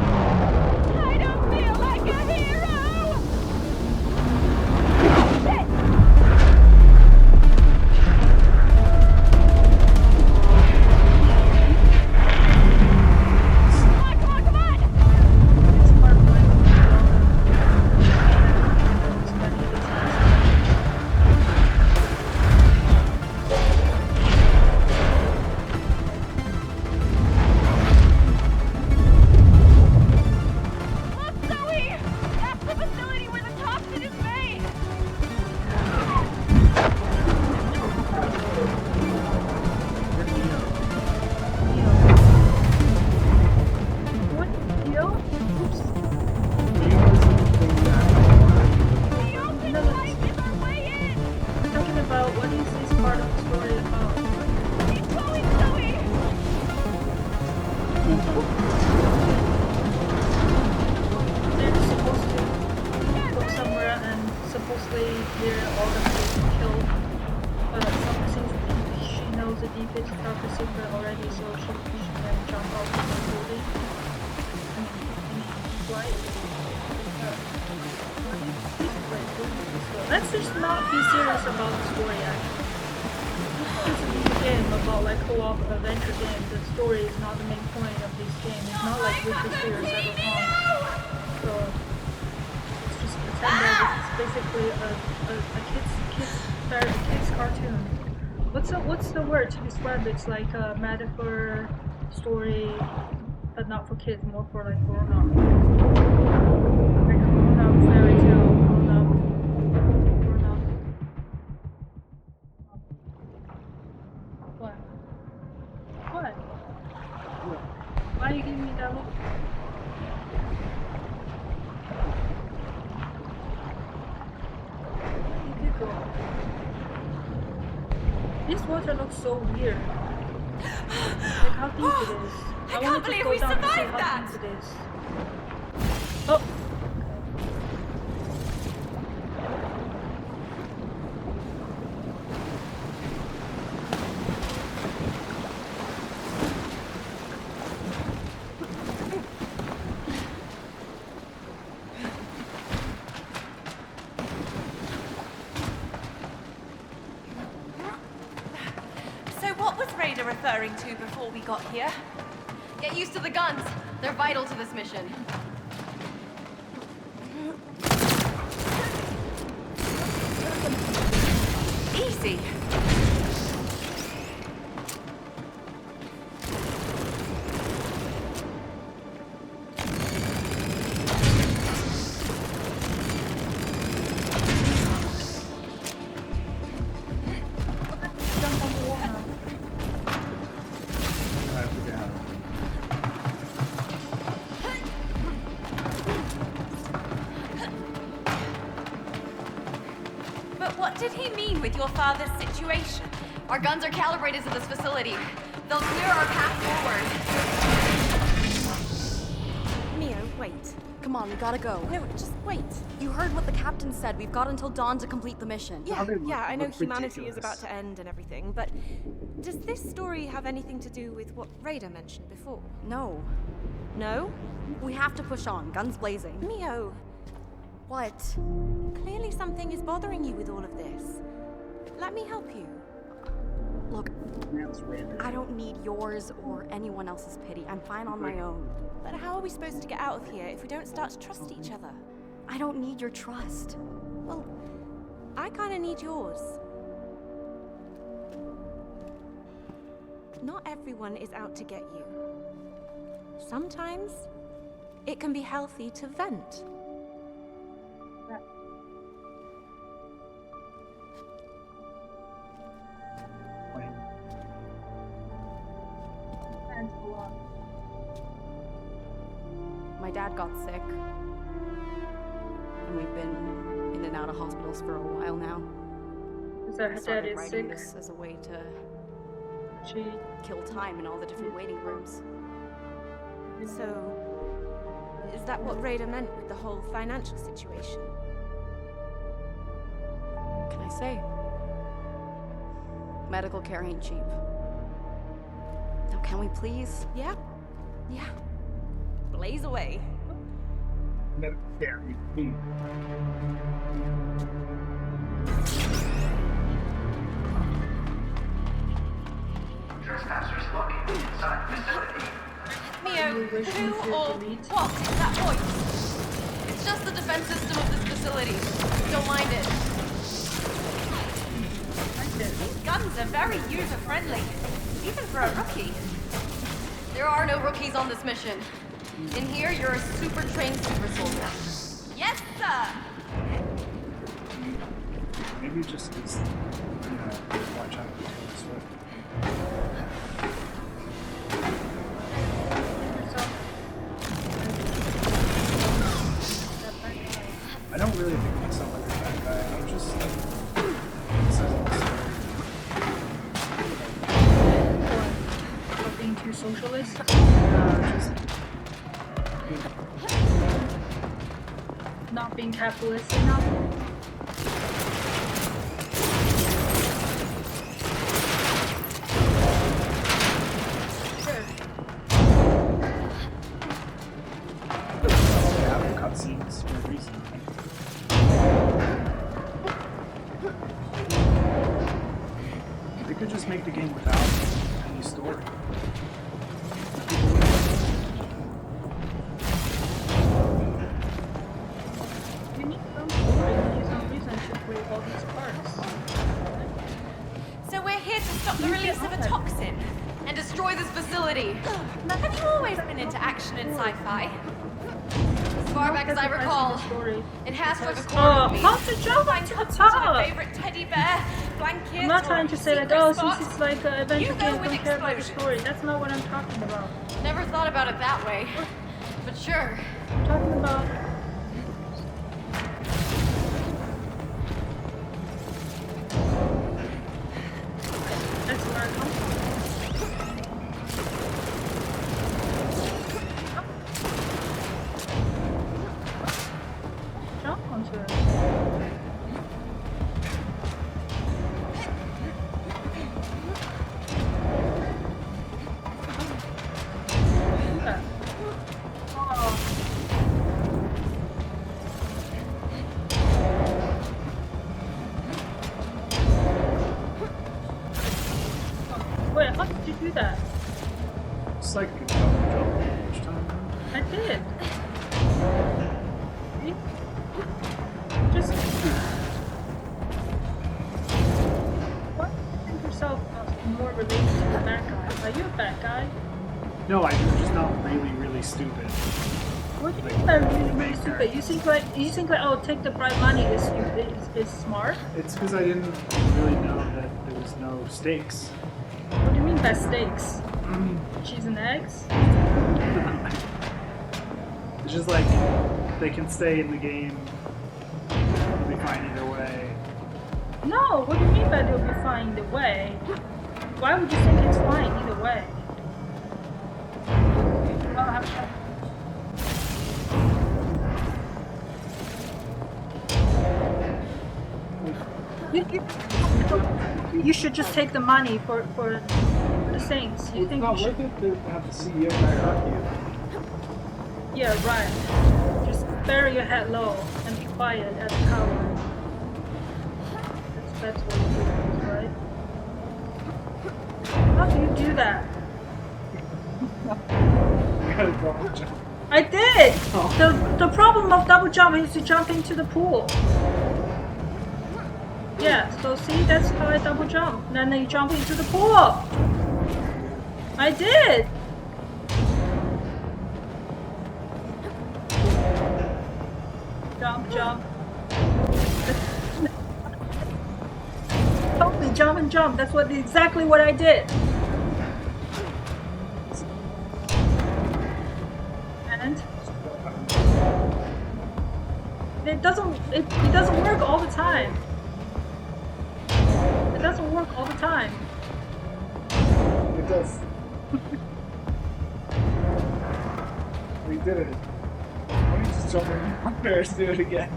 I don't feel like a hero! Shit! Come on! It's part of my Look, Zoe! That's the facility where the toxin is made! What? Yo? Oops. The open No, pipe is our way in! I'm talking about what is this part of the story about? Keep going, Zoe! They're supposed to go somewhere and supposedly they're all gonna get killed. But some seems she knows the deepest darkest secret already, so she can jump out of the building. Flight. Let's just not be serious about the story actually. It's a game about like co-op adventure game. The story is not the main point of this game. It's not like Witcher 3 or Cyberpunk. So it's just pretend that it's basically a kids cartoon. What's the word to describe it? It's like a metaphor story, but not for kids, more for like grown up. Like a grown up fairy tale, grown up. What? What? Why are you giving me that look? You could go. This water looks so weird. Like how deep it is. I wanted can't to believe go we down to see survived how that! deep it is. Oh! So what was Raider referring to before we got here? Get used to the guns. They're vital to this mission. Easy. Jump on the water. I forget how to. What did he mean with your father's situation? Our guns are calibrated to this facility. They'll clear our path forward. Mio, wait. Come on, we gotta go. No, just wait. You heard what the captain said. We've got until dawn to complete the mission. Yeah, they look- I know look humanity is ridiculous. about to end and everything, but does this story have anything to do with what Raider mentioned before? No. No? We have to push on, guns blazing. Mio, What? clearly something is bothering you with all of this. Let me help you. Look, Man's random. I don't need yours or anyone else's pity. I'm fine on my own. But how are we supposed to get out of here if we don't start to trust each other? I don't need your trust. Well, I kinda need yours. Not everyone is out to get you. Sometimes, it can be healthy to vent. My dad got sick. And we've been in and out of hospitals for a while now. Is her I dad started is writing sick? this as a way to She kill time in all the different waiting rooms. So, is that what Raider meant with the whole financial situation? What can I say? Medical care ain't cheap. Now, can we please? Yeah? Blaze away. Medical care. Trespassers located inside the facility. Mio, wish who you could or delete? what is that voice? It's just the defense system of this facility. Don't mind it. These guns are very user-friendly, even for a rookie. There are no rookies on this mission. In here, you're a super trained super soldier. Yes, sir! Maybe just because, watch out for Taylor Swift. I don't really think myself like a bad guy. I'm just like, for being too socialist. just Not being capitalist enough. have cutscenes for a reason. They could just make the game without any story. You need some story. You need some reason to create all these parts. So we're here to stop the release of a toxin. And destroy this facility. Have you always been into action and sci-fi? As far back as I recall, Story. it has struck a Oh, chord with me. how to jump Find to the cuts into a top! favorite teddy bear, blanket, I'm not or trying to say like, secret oh, spot. since it's like an adventure You go game, with don't care about the explosions. story. That's not what I'm talking about. Never thought about it that way. But sure. I'm talking about that's where I come from. Jump onto it. Yeah. Oh. Wait, how did you do that? It's like a double jump each time. I did. See? Just what? Think yourself more related to the bad guy. Are you a bad guy? No, I'm just not really, really stupid. What do you Like, mean by really, really maker. stupid? You think like oh, take the bright money is stupid is smart? It's because I didn't really know that there was no stakes. What do you mean by steaks? Cheese and eggs? It's just like they can stay in the game. They'll be fine either way. No, what do you mean by they'll be fine either way? Why would you think it's fine either way? I'll have to... You should just take the money for the things. You It's think not you should... worth it to have the CEO back up you. Yeah, right. Just bury your head low and be quiet as a coward. That's what you do, right? How do you do that? You gotta double jump. I did! The problem of double jump is to jump into the pool. Yeah, so see, that's how I double jump. Then you jump into the pool. I did! Jump, jump. Totally jump and jump. That's exactly what I did. And it doesn't work all the time. It doesn't work all the time. It does. We did it. Why don't you just jump in there and do it again?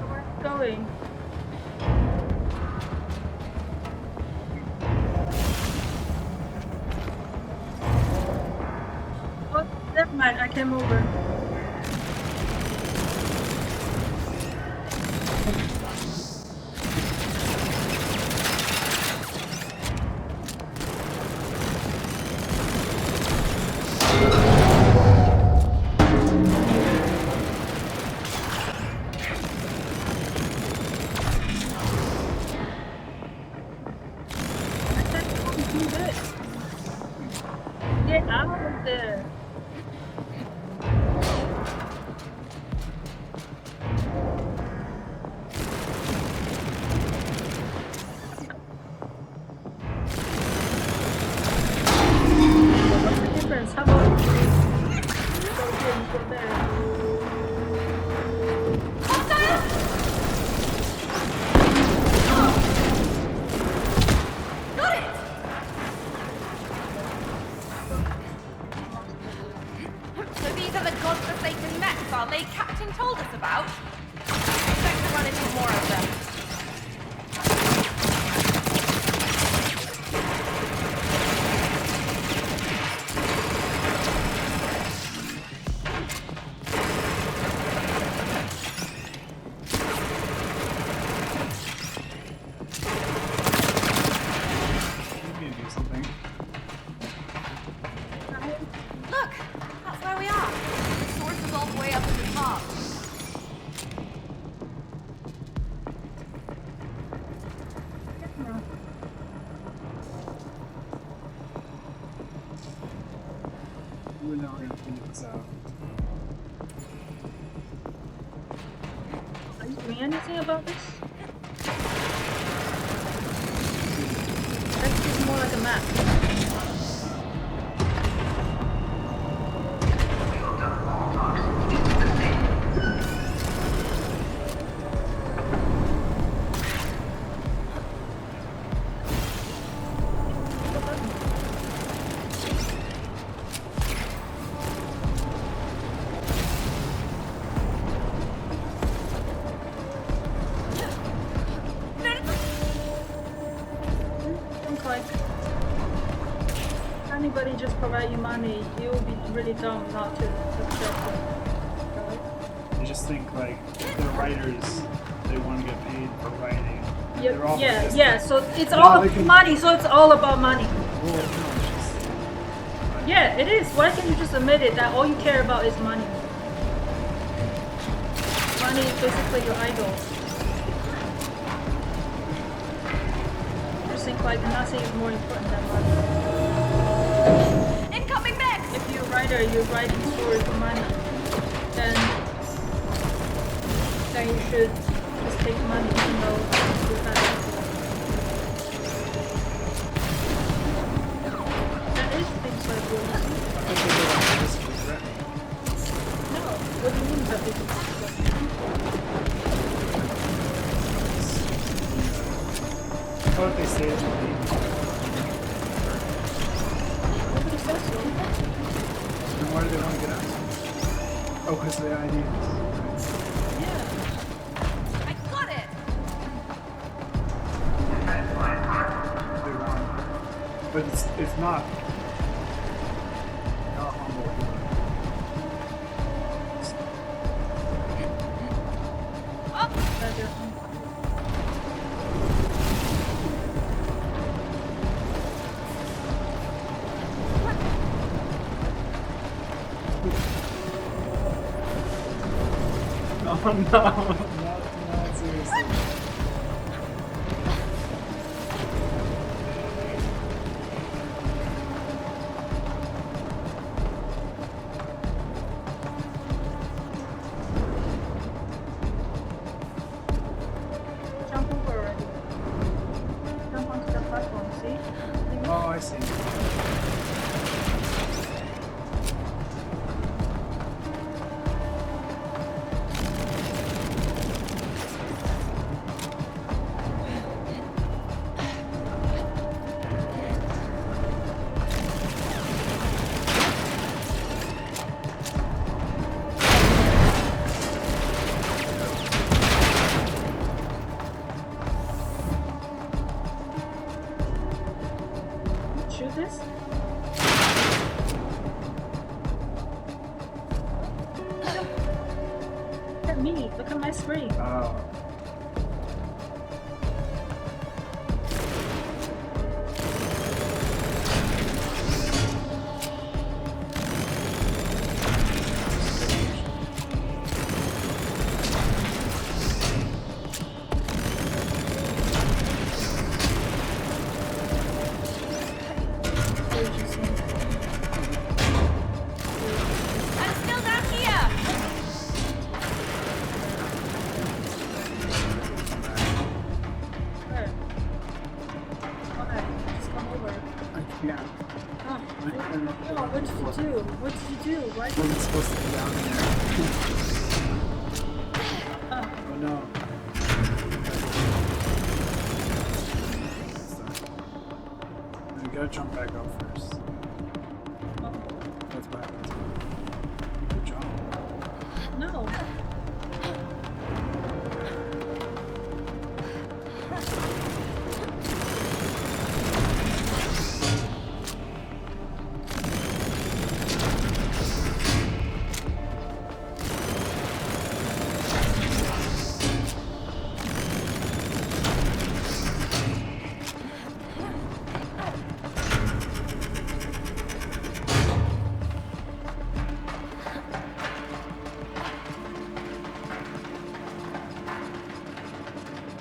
Where are you going? Oh, never mind. I came over. Get out of there. What's the difference? How about go here and go there? Got it! So these are the godforsaken mechs, are they? Captain told us about? Expect to run into more of them. You can do something. Look, that's where we are. The source is all the way up at the top. We're not gonna figure this out. Are you doing anything about this? That's just more like a map. Think like anybody just provide you money, you will be really dumb not to accept it. Right? You just think like the writers, they want to get paid for writing. They're all Yeah. So it's No, all they can- money. So it's all about money. Well, no, it's just, Yeah, it is. Why can't you just admit it that all you care about is money? Money is basically your idol. Just think like nothing is more important than money. Incoming mech! If you're a writer, you're writing stories for money, then you should just take money even though you have. That is things like this. I think they're like physically threatening. No, what do you mean by physically threatening? What if they say it's me? Nobody says so. Then why do they want to get us? Oh, because of the ideas. I got it! They want. But it's not. Not humble. Oh no, not seriously. Jump over already. Jump onto the platform, see? Oh, I see. Shoot this? Look at me, look at my screen. Oh. I'm still down here! Where? Why? Just come over. I can't. Oh, no, what did you do? What did you do? Why did Wasn't supposed to be down there. Oh, Oh no. You gotta jump back up first. That's what happens. Good job. no.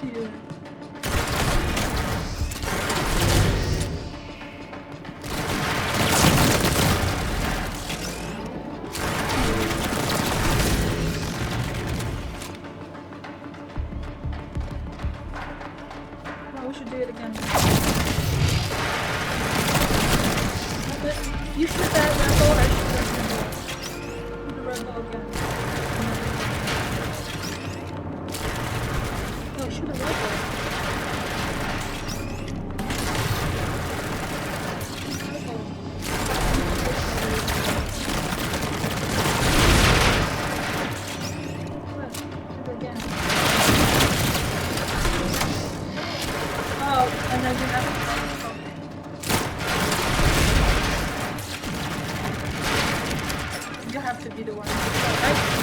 Dude. Oh, we should do it again. You shoot that red ball, I shoot that red ball. Shoot the red ball again. No, shoot the red ball. Oh, and then you have to... You have to be the one. Right?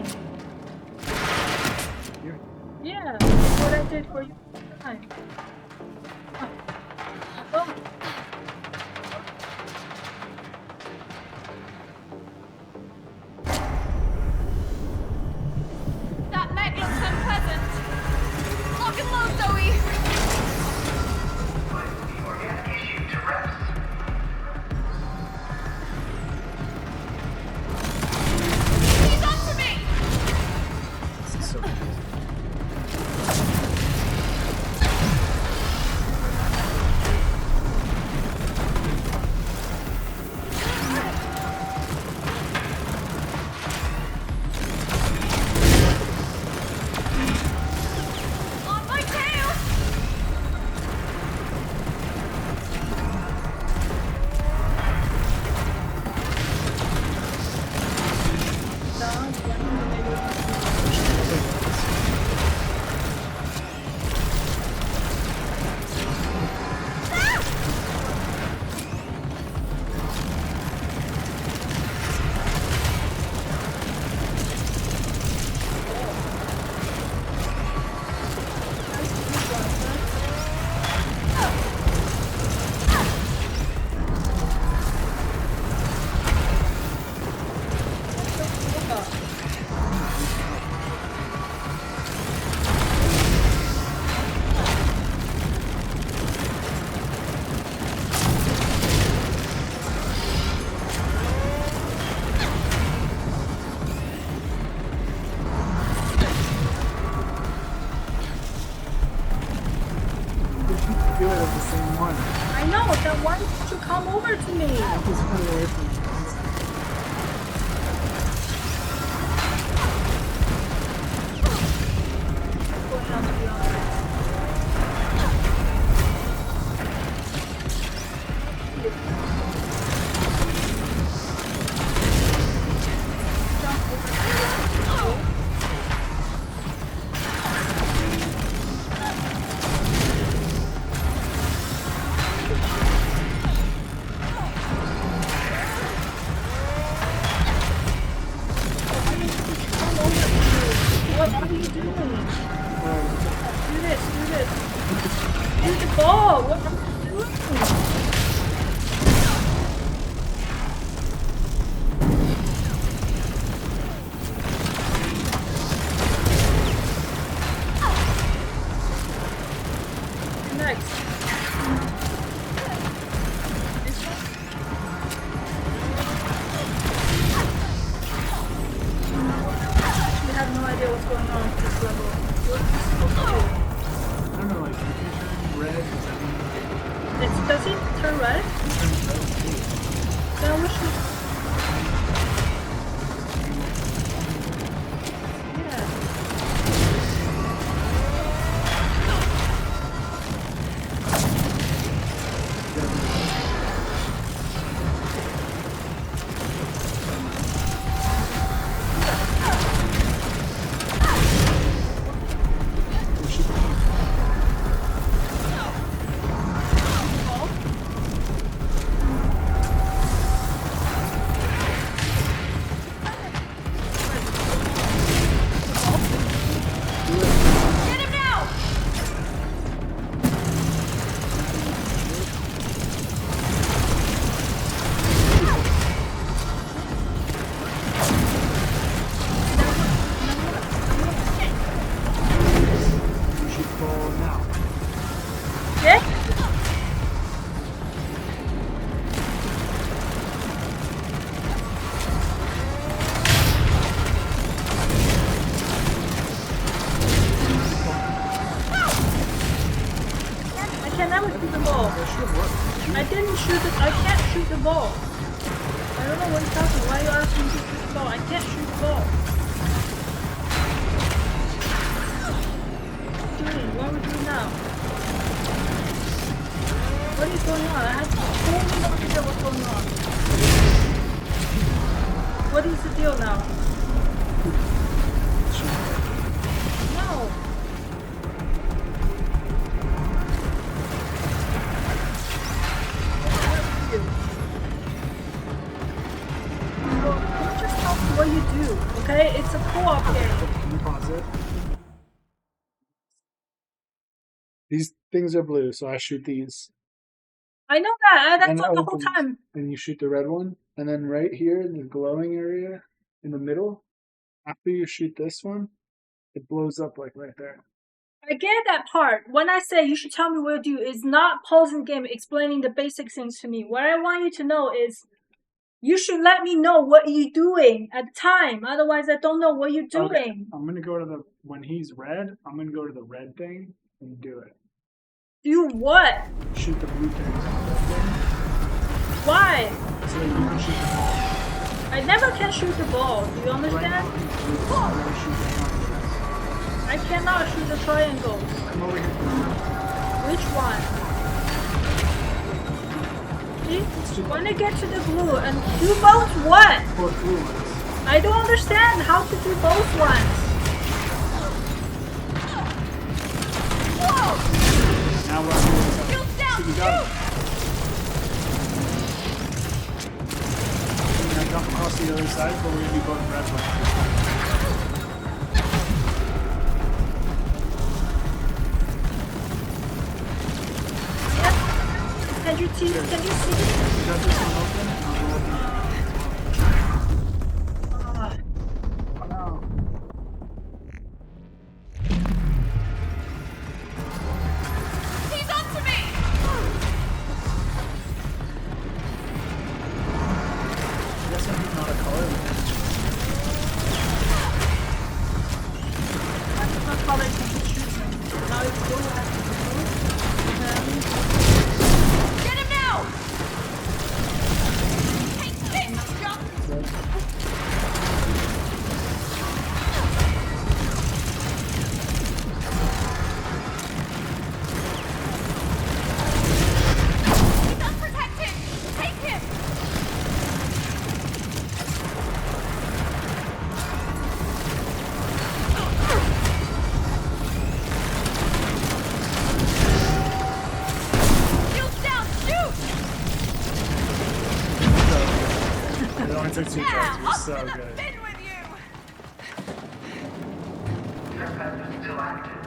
me. Yeah, that's what I did for you. Time. Oh. That neck looks unpleasant. Lock and load, Zoe. The organic issue to rest. He's on to me. This is so confusing. On my tail. Do it as the same one. I know, that one should come over to me. He's further away from you. Going on to be honest. What are you doing? Do this, do this. Use the ball. What are you doing? Next. This one? Actually have no idea what's going on at this level. What is this supposed to do? I don't know, like, if you turn red, does that mean Does it turn red? it turns red too? Then we should... Yeah. Get him now. You should fall now. Yeah? I can never shoot the ball. That should work. I didn't shoot it. I can't shoot the ball. I don't know what you're talking. Why are you asking me to shoot the ball? I can't shoot the ball. What are you doing? What are we doing now? What is going on? I have totally no idea what's going on. What is the deal now? No. What you do, okay? It's it's a co-op game. Can you pause it? These things are blue, so I shoot these. I know that. And That's it what the whole opens, time. and you shoot the red one. And then right here in the glowing area in the middle, after you shoot this one, it blows up like right there. I get that part. When I say you should tell me what to do, it's not pausing the game explaining the basic things to me. What I want you to know is you should let me know what you're doing at the time. Otherwise, I don't know what you're doing. Okay, I'm gonna go to the when he's red. I'm gonna go to the red thing and do it. Do what? Shoot the blue thing. Why? So that you can shoot the ball. I never can shoot the ball. Do you understand? I cannot shoot the triangles. Come over here. Which one? See? When I get to the blue and do both what? Both blue ones. I don't understand how to do both ones. Whoa! Now we're on the other side. Shields down! So you got it. We're gonna jump across the other side, but we're gonna be both red ones. Can you see? Can you see? You got this one open? I'll go open it. Oh no. He's onto me! I guess I'm not a color. That's not how they can shoot them. Now it's blue. Get him now! Hey, jump! He's unprotected! Take him! Shields down! Shoot! It only took 2 Yeah, tries. You're up so to the good. bin with you! Defense still active.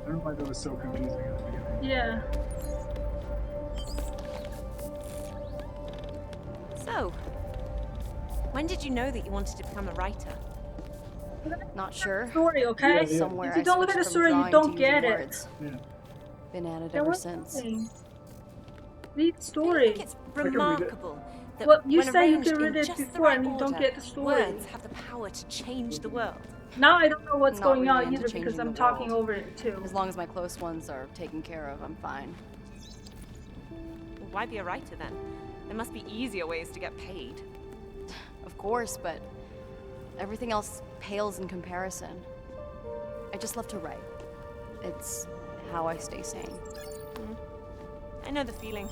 I don't know why that was so confusing at the beginning. Yeah. So, when did you know that you wanted to become a writer? Not sure. Story, okay? Yeah. Somewhere If you I don't look at the switched story, from you drawing don't to using get it. words. Yeah. Been at it There ever was since. nothing. Read the I story. think it's read it. remarkable that Well, you when say you arranged can read in it just the before right and you don't order, get the story. words have the power to change the world. Now I don't know what's Not going really on into either because changing I'm the talking world. over it too. As long as my close ones are taken care of, I'm fine. Well, why be a writer then? There must be easier ways to get paid. Of course, but everything else pales in comparison. I just love to write. It's how I stay sane. I know the feeling.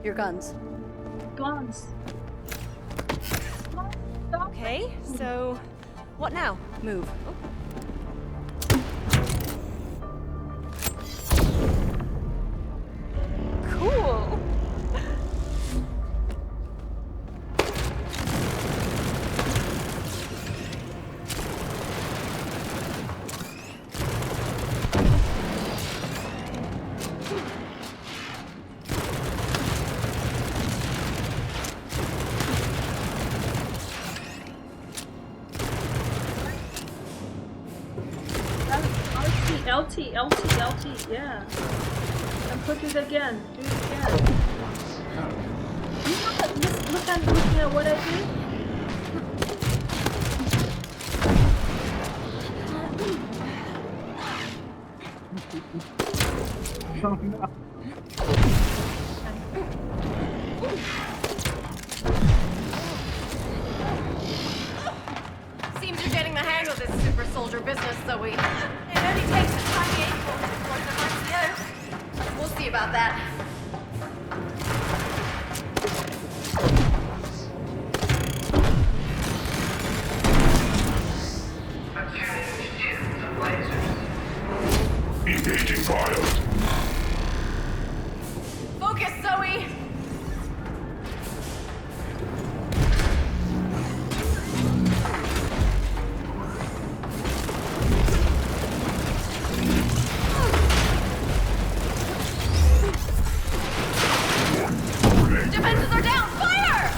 Your guns. Guns. Okay, so what now? Move. Cool. LT, yeah. And put it again. Do it again. Look at looking at what I did. Oh no. Seems you're getting the hang of this super soldier business, Zoe. It only takes a tiny ankle to force a ICO. We'll see about that. defiled. Focus, Zoe! Defenses are down! Fire!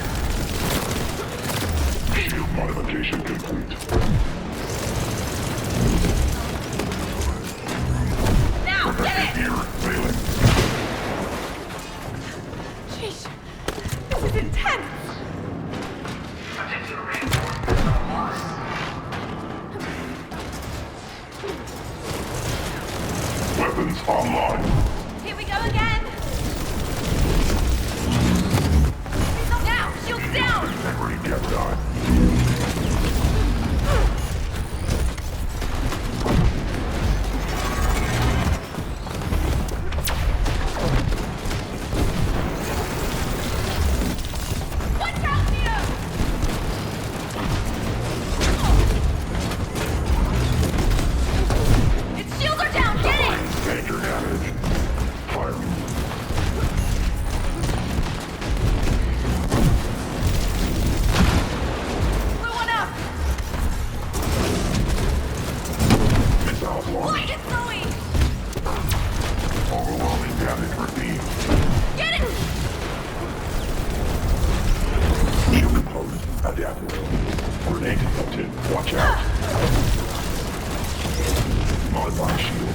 Shield modification complete. Now, get it! Here, failing. Sheesh. This is intense! Particular reinforcements are lost. Weapons online. Here we go again! Now, shields down! Integrity kept on. Watch out, Neo! Its shields are down! Get it! Major damage. Firing. Blew one up! Missiles Look, launched. it's Zoe! Overwhelming damage received. Get it! Shield component adapted. Grenade detected. Watch out. Modify shield.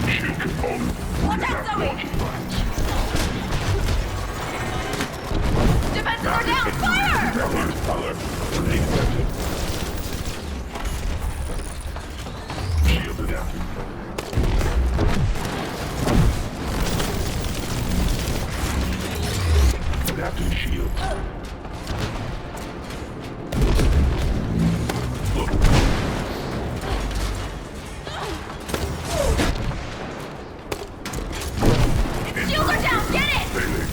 Shield component. Watch out, React Zoe! launching lines. Defenses are down! Fire! Alert, alert. Grenade detected. Shield adapted. Adapting shield. Look. Shields are down! Get it! Failing.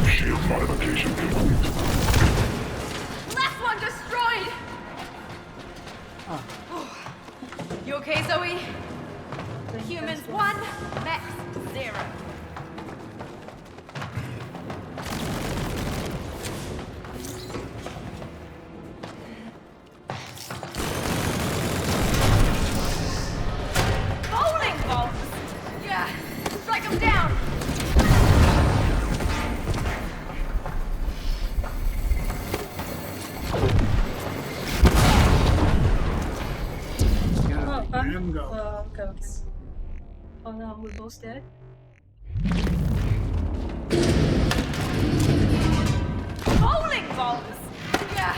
Shield modification complete. Last one destroyed! You okay, Zoe? Humans 1, mechs 0. Bowling balls! Yeah, strike them down! Oh, Ram go. okay, okay. Oh no, we're both dead? Bowling balls! Yeah,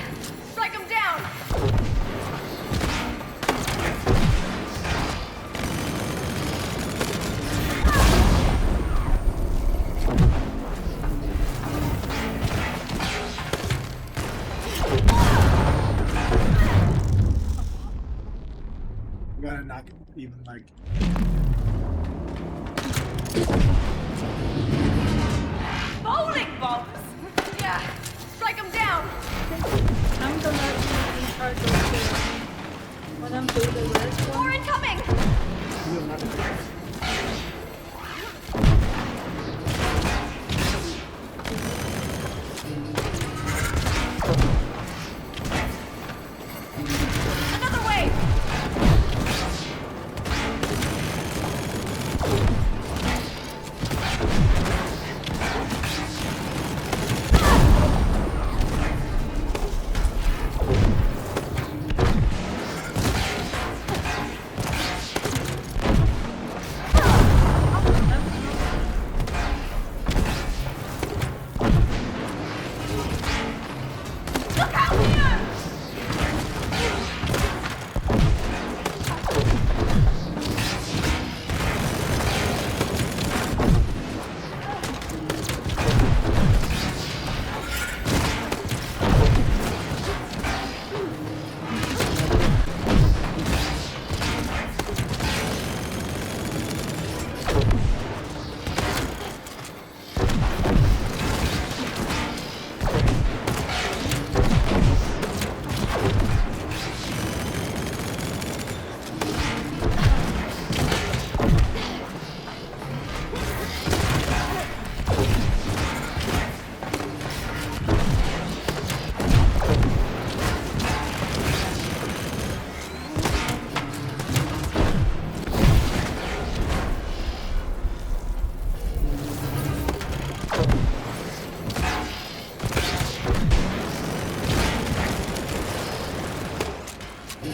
strike them down! I'm gonna knock even like Bowling balls! Yeah, strike them down! I'm gonna be in charge of the when I'm doing the red More one. incoming! real knock. Another wave! Look out here! Go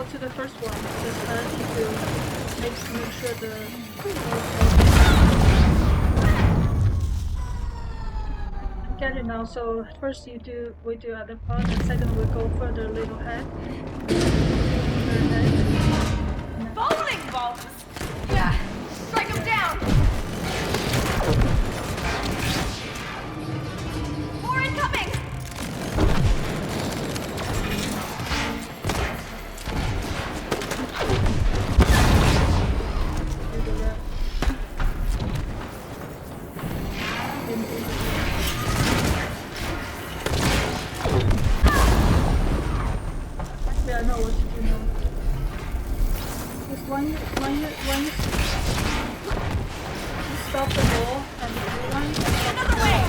to the first one. Just need to make sure the. I get it now. So first we do other part, and second we go further a little head. Bowling balls! Yeah, strike them down! More incoming! Actually, I know what to do now. Just when you stop the ball and the blue one, Another way!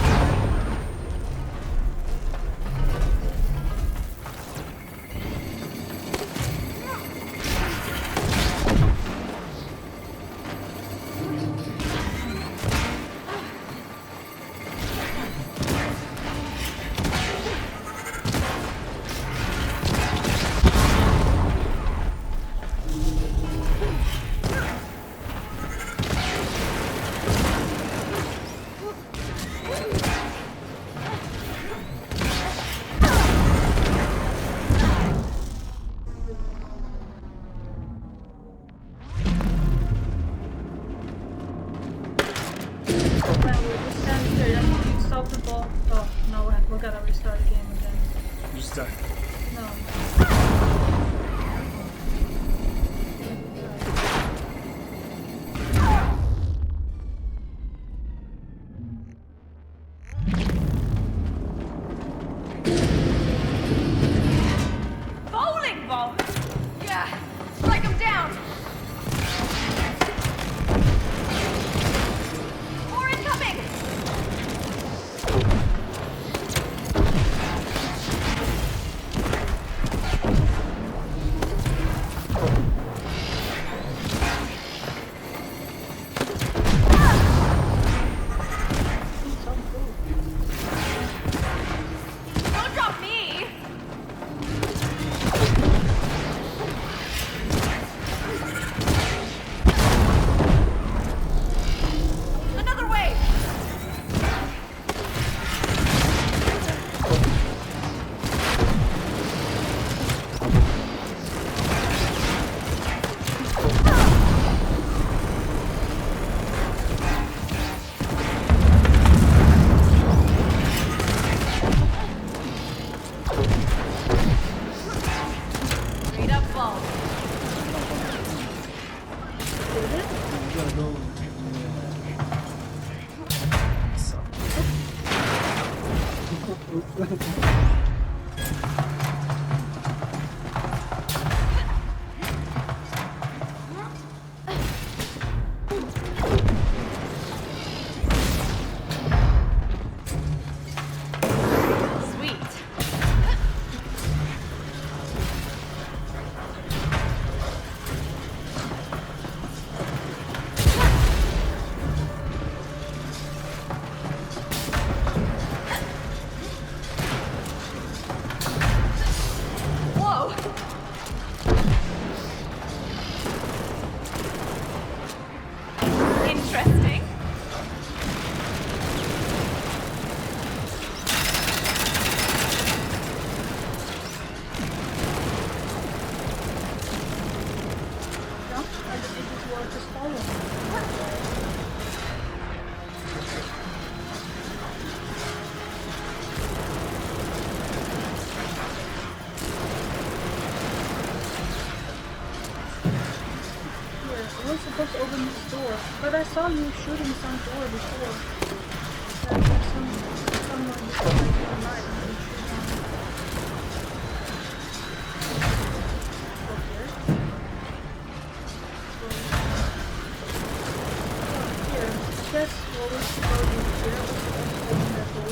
stop the ball. Oh, no, we gotta restart the game again. Restart. No. Bowling ball! Yeah, strike them down! More incoming! Don't drop me! Another way! Straight up ball. Sweet. Whoa! Interesting. No? I just need you to just follow me. Here, I was supposed to open this door, but I saw you shooting some door before. There's someone who's like in the night and you shoot on. Go here. Here. Guess what was supposed to be here? We're supposed to open that door.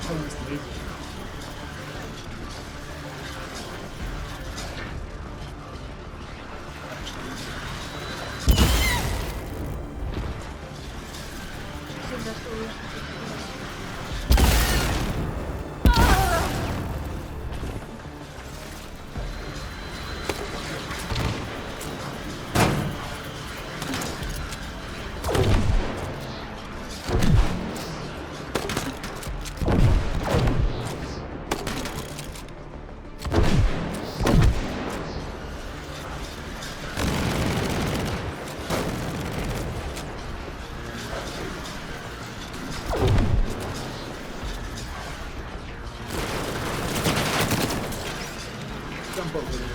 so nice music. Jump over there.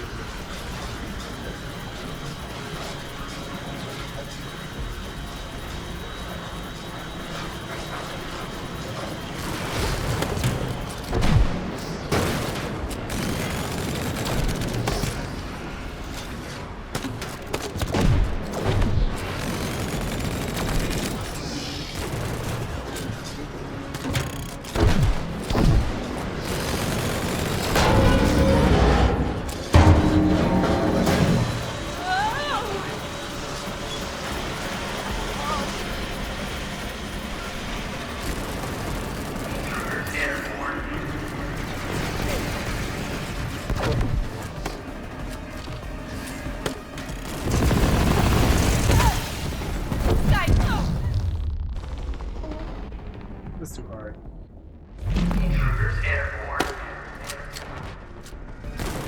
That's too hard.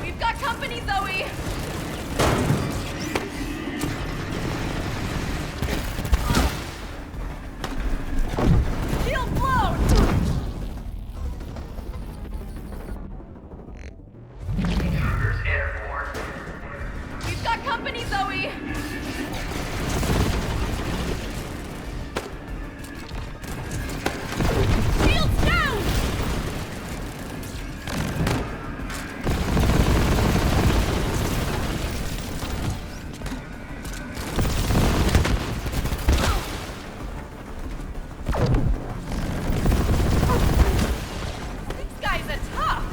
We've got company, Zoe! Shield blown! We've got company, Zoe! Shields down! These guys are tough!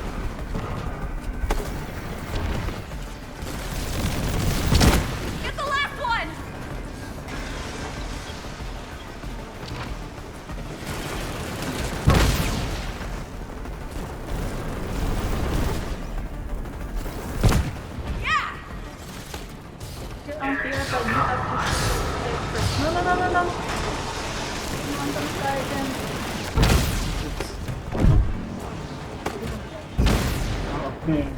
Get the last one! Yeah! Get on here, but you have to stay first. No, no, no, no, no. Come on, don't try again. Oh man.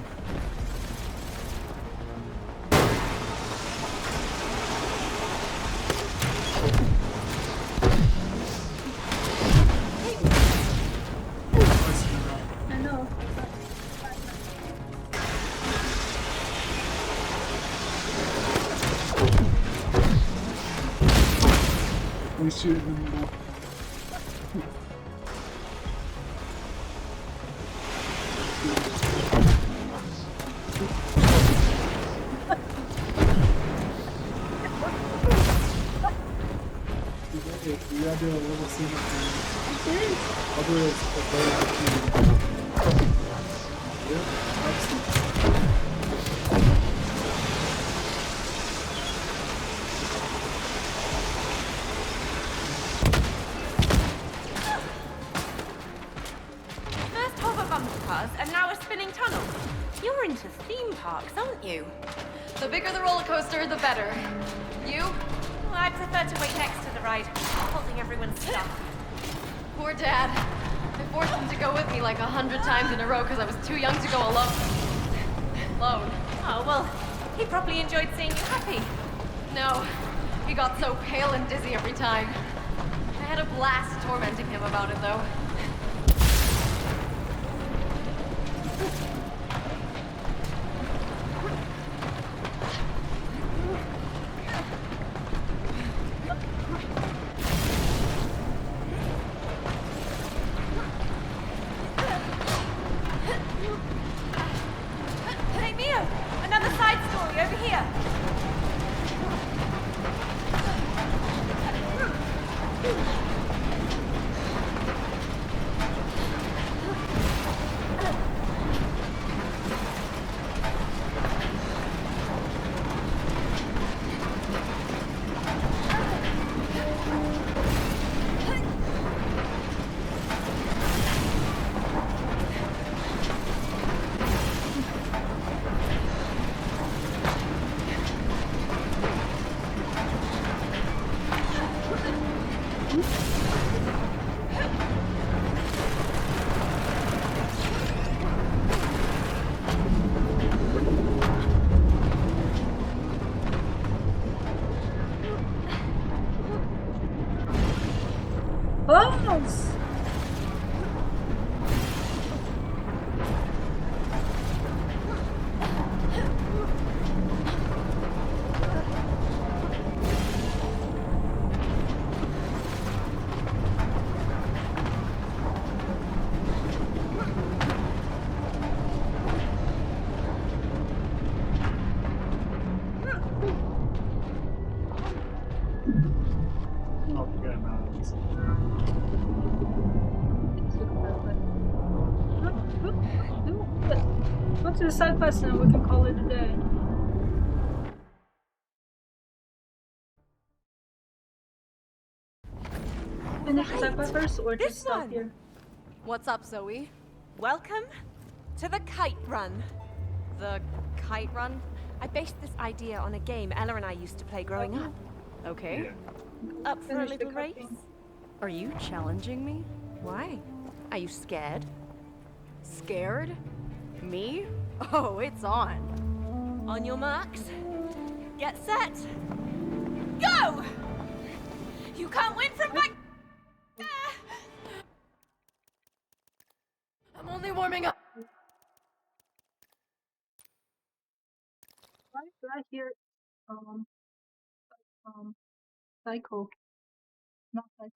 I know. We shoot in the middle. You gotta do a little scene of thing. I'll do it as a bird. First hover bumper cars, and now a spinning tunnel. You're into theme parks, aren't you? The bigger the roller coaster, the better. You? Well, I prefer to wait next to the ride, holding everyone's stuff. Poor Dad. I forced him to go with me like 100 times in a row because I was too young to go alone. Oh, well, he probably enjoyed seeing you happy. No, he got so pale and dizzy every time. I had a blast tormenting him about it, though. Hey, Mia! Another side story over here! Close! Oh, forget about it. Go to the side quest and we can call it a day. Finish the side quest first or This just stop one. here? What's up, Zoe? Welcome to the kite run. The kite run? I based this idea on a game Ella and I used to play growing up. Okay. Up for a Finish the little race? cooking. Are you challenging me? Why? Are you scared? Scared? Me? Oh, it's on. On your marks, get set, go! You can't win from back there! I'm only warming up. Why did I hear cycle? Not cycle.